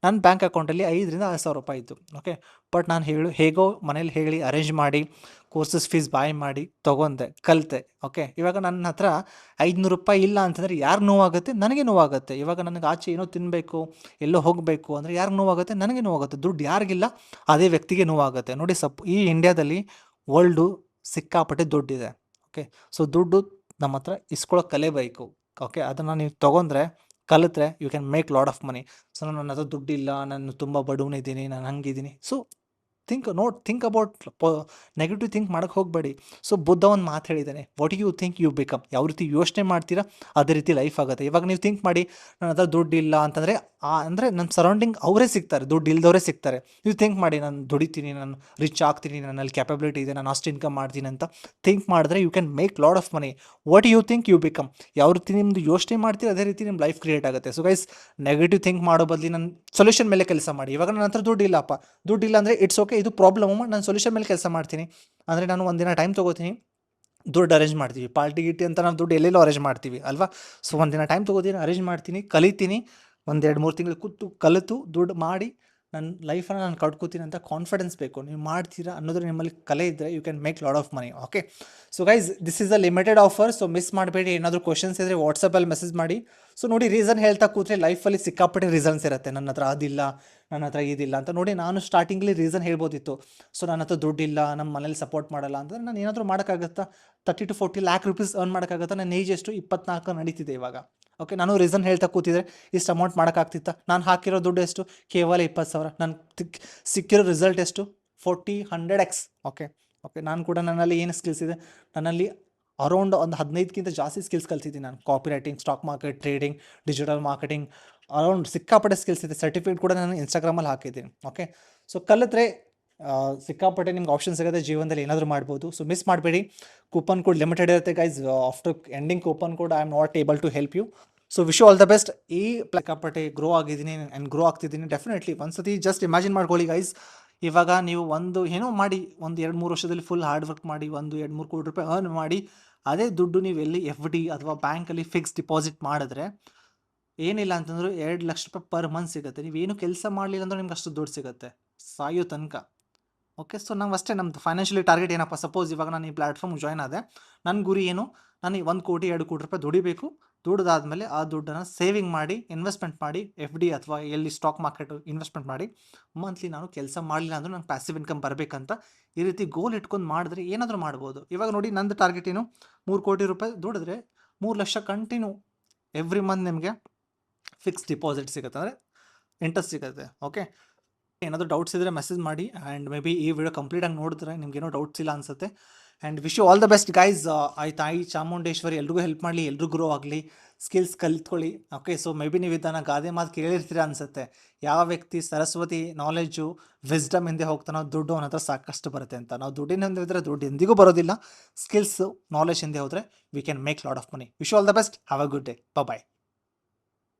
ನನ್ನ ಬ್ಯಾಂಕ್ ಅಕೌಂಟಲ್ಲಿ 5,000 ರಿಂದ 6,000 ರೂಪಾಯಿ ಇತ್ತು. ಓಕೆ, ಬಟ್ ನಾನು ಹೇಗೋ ಮನೇಲಿ ಹೇಳಿ ಅರೇಂಜ್ ಮಾಡಿ ಕೋರ್ಸಸ್ ಫೀಸ್ ಬಾಯ್ ಮಾಡಿ ತೊಗೊಂಡೆ, ಕಲಿತೆ. ಓಕೆ, ಇವಾಗ ನನ್ನ ಹತ್ರ 500 ರೂಪಾಯಿ ಇಲ್ಲ ಅಂತಂದರೆ ಯಾರು ನೋವಾಗುತ್ತೆ? ನನಗೆ ನೋವಾಗುತ್ತೆ. ಇವಾಗ ನನಗೆ ಆಚೆ ಏನೋ ತಿನ್ನಬೇಕು, ಎಲ್ಲೋ ಹೋಗಬೇಕು ಅಂದರೆ ಯಾರಿಗೆ ನೋವಾಗುತ್ತೆ? ನನಗೆ ನೋವಾಗುತ್ತೆ. ದುಡ್ಡು ಯಾರಿಗಿಲ್ಲ ಅದೇ ವ್ಯಕ್ತಿಗೆ ನೋವಾಗುತ್ತೆ. ನೋಡಿ, ಈ ಇಂಡಿಯಾದಲ್ಲಿ ವರ್ಲ್ಡು ಸಿಕ್ಕಾಪಟ್ಟೆ ದುಡ್ಡಿದೆ. ಓಕೆ, ಸೊ ದುಡ್ಡು ನಮ್ಮ ಹತ್ರ ಇಸ್ಕೊಳ್ಳೋಕೆ ಕಲಿಬೇಕು. ಓಕೆ, ಅದನ್ನು ನೀವು ತೊಗೊಂಡ್ರೆ ಕಲಿತ್ರೆ you can make lot of money. So ನನ್ನ ಹತ್ರ ದುಡ್ಡಿಲ್ಲ, ನಾನು ತುಂಬ ಬಡವನಿದ್ದೀನಿ, ನಾನು ಹಂಗಿದ್ದೀನಿ. So think about negative think ಮಾಡೋಕ್ಕೆ ಹೋಗಬೇಡಿ. ಸೊ ಬುದ್ಧ ಒಂದು ಮಾತು ಹೇಳಿದ್ದಾನೆ, what you think you become. ಯಾವ ರೀತಿ ಯೋಚನೆ ಮಾಡ್ತೀರಾ ಅದೇ ರೀತಿ ಲೈಫ್ ಆಗುತ್ತೆ. ಇವಾಗ ನೀವು ಥಿಂಕ್ ಮಾಡಿ, ನನ್ನ ಹತ್ರ ದುಡ್ಡಿಲ್ಲ ಅಂತಂದರೆ ಅಂದರೆ ನಮ್ಮ ಸರೌಂಡಿಂಗ್ ಅವರೇ ಸಿಗ್ತಾರೆ, ದುಡ್ಡು ಇಲ್ದವರೇ ಸಿಗ್ತಾರೆ. ನೀವು ಥಿಂಕ್ ಮಾಡಿ, ನಾನು ದುಡಿತೀನಿ, ನಾನು ರಿಚ್ ಆಗ್ತೀನಿ, ನನ್ನಲ್ಲಿ ಕ್ಯಾಪಬಿಲಿಟಿ ಇದೆ, ನಾನು ಅಷ್ಟು ಇನ್ಕಮ್ ಮಾಡ್ತೀನಿ ಅಂತ ಥಿಂಕ್ ಮಾಡಿದ್ರೆ you can make lot of money. What you think you become. ಯಾವ ರೀತಿ ನಿಮ್ಮದು ಯೋಚನೆ ಮಾಡ್ತೀರಿ ಅದೇ ರೀತಿ ನಿಮ್ಮ ಲೈಫ್ ಕ್ರಿಯೇಟ್ ಆಗುತ್ತೆ. ಸೊ ಗೈಸ್, ನೆಗೆಟಿವ್ ಥಿಂಕ್ ಮಾಡೋ ಬದಲಿ ನನ್ನ ಸೊಲ್ಯೂಷನ್ ಮೇಲೆ ಕೆಲಸ ಮಾಡಿ. ಇವಾಗ ನನ್ನ ಹತ್ರ ದುಡ್ಡಿಲ್ಲ ಅಂದರೆ ಇಟ್ಸ್ ಓಕೆ, ಇದು ಪ್ರಾಬ್ಲಮ್. ನಾನು ಸೊಲ್ಯೂಷನ್ ಮೇಲೆ ಕೆಲಸ ಮಾಡ್ತೀನಿ. ಅಂದರೆ ನಾನು ಒಂದಿನ ಟೈಮ್ ತೊಗೋತೀನಿ, ದುಡ್ಡು ಅರೇಂಜ್ ಮಾಡ್ತೀವಿ, ಪಾರ್ಟಿ ಗಿಟ್ಟಿ ಅಂತ ನಾವು ದುಡ್ಡು ಎಲ್ಲೆಲ್ಲೋ ಅರೇಂಜ್ ಮಾಡ್ತೀವಿ ಅಲ್ವಾ. ಸೊ ಒಂದಿನ ಟೈಮ್ ತೊಗೋತೀನಿ, ಅರೇಂಜ್ ಮಾಡ್ತೀನಿ, ಕಲಿತೀನಿ, 1-2-3 ತಿಂಗಳು ಕಲಿತು ದುಡ್ಡು ಮಾಡಿ ನನ್ನ ಲೈಫನ್ನು ನಾನು ಕಟ್ಕೋತೀನಿ ಅಂತ ಕಾನ್ಫಿಡೆನ್ಸ್ ಬೇಕು. ನೀವು ಮಾಡ್ತೀರಾ ಅನ್ನೋದ್ರ ನಿಮ್ಮಲ್ಲಿ ಕಲೆ ಇದ್ದರೆ you can make lot of money. Okay, so guys, this is a limited offer. So miss ಮಾಡಬೇಡಿ. ಏನಾದರೂ ಕ್ವಶನ್ಸ್ ಇದ್ದರೆ ವಾಟ್ಸಪ್ಪಲ್ಲಿ ಮೆಸೇಜ್ ಮಾಡಿ. ಸೊ ನೋಡಿ, ರೀಸನ್ ಹೇಳ್ತಾ ಕೂತ್ರೆ ಲೈಫಲ್ಲಿ ಸಿಕ್ಕಾಪಟ್ಟೆ ರೀಸನ್ಸ್ ಇರುತ್ತೆ. ನನ್ನ ಹತ್ರ ಅದಿಲ್ಲ, ನನ್ನ ಹತ್ರ ಇದಿಲ್ಲ ಅಂತ. ನೋಡಿ, ನಾನು ಸ್ಟಾರ್ಟಿಂಗಲ್ಲಿ ರೀಸನ್ ಹೇಳ್ಬೋದಿತ್ತು. ಸೊ ನನ್ನ ಹತ್ರ ದುಡ್ಡಿಲ್ಲ, ನಮ್ಮ ಮನೇಲಿ ಸಪೋರ್ಟ್ ಮಾಡಲ್ಲ ಅಂತಂದರೆ ನಾನು ಏನಾದರೂ ಮಾಡೋಕ್ಕಾಗತ್ತಾ? 30 to 40 ಲ್ಯಾಕ್ ರುಪೀಸ್ ಅರ್ನ್ ಮಾಡೋಕ್ಕಾಗತ್ತಾ? ನನ್ನ ಏಜ್ ಎಷ್ಟು? 24 ನಡೀತಿದೆ ಇವಾಗ. ಓಕೆ, ನಾನು ರೀಸನ್ ಹೇಳ್ತಾ ಕೂತಿದ್ರೆ ಇಷ್ಟು ಅಮೌಂಟ್ ಮಾಡೋಕ್ಕಾಗ್ತಿತ್ತ? ನಾನು ಹಾಕಿರೋ ದುಡ್ಡು ಎಷ್ಟು? ಕೇವಲ 20,000. ನಾನು ಸಿಕ್ಕಿರೋ ರಿಸಲ್ಟ್ ಎಷ್ಟು? 40-100x. ಓಕೆ, ನಾನು ಕೂಡ ನನ್ನಲ್ಲಿ ಏನು ಸ್ಕಿಲ್ಸ್ ಇದೆ, ನನ್ನಲ್ಲಿ ಅರೌಂಡ್ ಒಂದು 15ಕ್ಕಿಂತ ಜಾಸ್ತಿ ಸ್ಕಿಲ್ಸ್ ಕಲ್ತಿದ್ದೀನಿ ನಾನು. Copywriting, stock market, trading, digital marketing, around ಸಿಕ್ಕಾಪಟ್ಟೆ ಸ್ಕಿಲ್ಸ್ ಇದೆ. ಸರ್ಟಿಫಿಕೇಟ್ ಕೂಡ ನಾನು ಇನ್ಸ್ಟಾಗ್ರಾಮಲ್ಲಿ ಹಾಕಿದ್ದೀನಿ. ಓಕೆ, ಸೊ ಕಲಿತ್ರೆ ಸಿಕ್ಕಾಪಟ್ಟೆ ನಿಮ್ಗೆ ಆಪ್ಷನ್ ಸಿಗುತ್ತೆ, ಜೀವನದಲ್ಲಿ ಏನಾದರೂ ಮಾಡ್ಬೋದು. ಸೊ ಮಿಸ್ ಮಾಡಬೇಡಿ. ಕೂಪನ್ ಕೋಡ್ ಲಿಮಿಟೆಡ್ ಇರುತ್ತೆ guys. After ending coupon code I am not able to help you. So wish you all the best. ಈ ಸಿಕ್ಕಾಪಟ್ಟೆ ಗ್ರೋ ಆಗಿದ್ದೀನಿ ಆ್ಯಂಡ್ ಗ್ರೋ ಆಗ್ತಿದ್ದೀನಿ. ಡೆಫಿನೆಟ್ಲಿ ಒಂದ್ಸತಿ ಜಸ್ಟ್ ಇಮ್ಯಾಜಿನ್ ಮಾಡ್ಕೊಳ್ಳಿ ಗೈಸ್. ಇವಾಗ ನೀವು ಏನೋ ಮಾಡಿ 1-2-3 ವರ್ಷದಲ್ಲಿ ಫುಲ್ ಹಾರ್ಡ್ ವರ್ಕ್ ಮಾಡಿ 1-2-3 ಕೋಟಿ ರೂಪಾಯಿ ಅರ್ನ್ ಮಾಡಿ, ಅದೇ ದುಡ್ಡು ನೀವು ಎಲ್ಲಿ FD ಅಥವಾ ಬ್ಯಾಂಕಲ್ಲಿ ಫಿಕ್ಸ್ ಡಿಪಾಸಿಟ್ ಮಾಡಿದ್ರೆ ಏನಿಲ್ಲ ಅಂತಂದ್ರೆ 2 ಲಕ್ಷ ರೂಪಾಯಿ ಪರ್ ಮಂತ್ ಸಿಗುತ್ತೆ. ನೀವೇನು ಕೆಲಸ ಮಾಡಲಿಲ್ಲ ಅಂದ್ರೆ ನಿಮ್ಗೆ ಅಷ್ಟು ದುಡ್ಡು ಸಿಗುತ್ತೆ ಸಾಯೋ ತನಕ. ಓಕೆ, ಸೊ ನಾವು ಅಷ್ಟೇ, ನಮ್ಮದು ಫೈನಾನ್ಷಿಯಲಿ ಟಾರ್ಗೆಟ್ ಏನಪ್ಪ? ಸಪೋಸ್ ಇವಾಗ ನಾನು ಈ ಪ್ಲಾಟ್ಫಾರ್ಮ್ಗೆ ಜಾಯ್ನ್ ಆದೆ, ನನ್ನ ಗುರಿ ಏನು? ನಾನು 1 ಕೋಟಿ 2 ಕೋಟಿ ರೂಪಾಯಿ ದುಡಿಬೇಕು. ದುಡ್ದಾದ್ಮೇಲೆ ಆ ದುಡ್ಡನ್ನು ಸೇವಿಂಗ್ ಮಾಡಿ, ಇನ್ವೆಸ್ಟ್ಮೆಂಟ್ ಮಾಡಿ, FD ಅಥವಾ ಎಲ್ಲಿ ಸ್ಟಾಕ್ ಮಾರ್ಕೆಟ್ ಇನ್ವೆಸ್ಟ್ಮೆಂಟ್ ಮಾಡಿ, ಮಂತ್ಲಿ ನಾನು ಕೆಲಸ ಮಾಡಲಿಲ್ಲ ಅಂದರೂ ನಂಗೆ ಪ್ಯಾಸಿವ್ ಇನ್ಕಮ್ ಬರಬೇಕಂತ ಈ ರೀತಿ ಗೋಲ್ ಇಟ್ಕೊಂಡು ಮಾಡಿದ್ರೆ ಏನಾದರೂ ಮಾಡ್ಬೋದು. ಇವಾಗ ನೋಡಿ, ನಂದು ಟಾರ್ಗೆಟ್ ಏನು? 3 ಕೋಟಿ ರೂಪಾಯಿ ದುಡಿದ್ರೆ 3 ಲಕ್ಷ ಕಂಟಿನ್ಯೂ ಎವ್ರಿ ಮಂತ್ ನಿಮಗೆ ಫಿಕ್ಸ್ ಡಿಪಾಸಿಟ್ ಸಿಗುತ್ತೆ, ಅಂದರೆ ಇಂಟ್ರೆಸ್ಟ್ ಸಿಗುತ್ತೆ. ಓಕೆ, ಏನಾದರೂ ಡೌಟ್ಸ್ ಇದ್ದರೆ ಮೆಸೇಜ್ ಮಾಡಿ. ಆ್ಯಂಡ್ ಮೇ ಬಿ ಈ ವಿಡಿಯೋ ಕಂಪ್ಲೀಟಾಗಿ ನೋಡಿದ್ರೆ ನಿಮ್ಗೇನೋ ಡೌಟ್ಸ್ ಇಲ್ಲ ಅನಿಸುತ್ತೆ. And wish you all the best guys. ತಾಯಿ ಚಾಮುಂಡೇಶ್ವರಿ ಎಲ್ರಿಗೂ ಹೆಲ್ಪ್ ಮಾಡಲಿ, ಎಲ್ರಿಗೂ ಗ್ರೋ ಆಗಲಿ, ಸ್ಕಿಲ್ಸ್ ಕಲಿತ್ಕೊಳ್ಳಿ. ಓಕೆ, ಸೊ ಮೇ ಬಿ ನೀವು ಇದನ್ನು ಗಾದೆ ಮಾತು ಕೇಳಿರ್ತೀರ ಅನಿಸುತ್ತೆ, ಯಾವ ವ್ಯಕ್ತಿ ಸರಸ್ವತಿ ನಾಲೆಜು ವಿಸ್ಡಮ್ ಹಿಂದೆ ಹೋಗ್ತಾನೋ ದುಡ್ಡು ಅವನ ಹತ್ರ ಸಾಕಷ್ಟು ಬರುತ್ತೆ ಅಂತ. ನಾವು ದುಡ್ಡಿನ ಹಿಂದೆ ಹೋದರೆ ದುಡ್ಡು ಎಂದಿಗೂ ಬರೋದಿಲ್ಲ. ಸ್ಕಿಲ್ಸು ನಾಲೆಜ್ ಹಿಂದೆ ಹೋದರೆ we can make lot of money. Wish you all the best. Have a good day. Bye.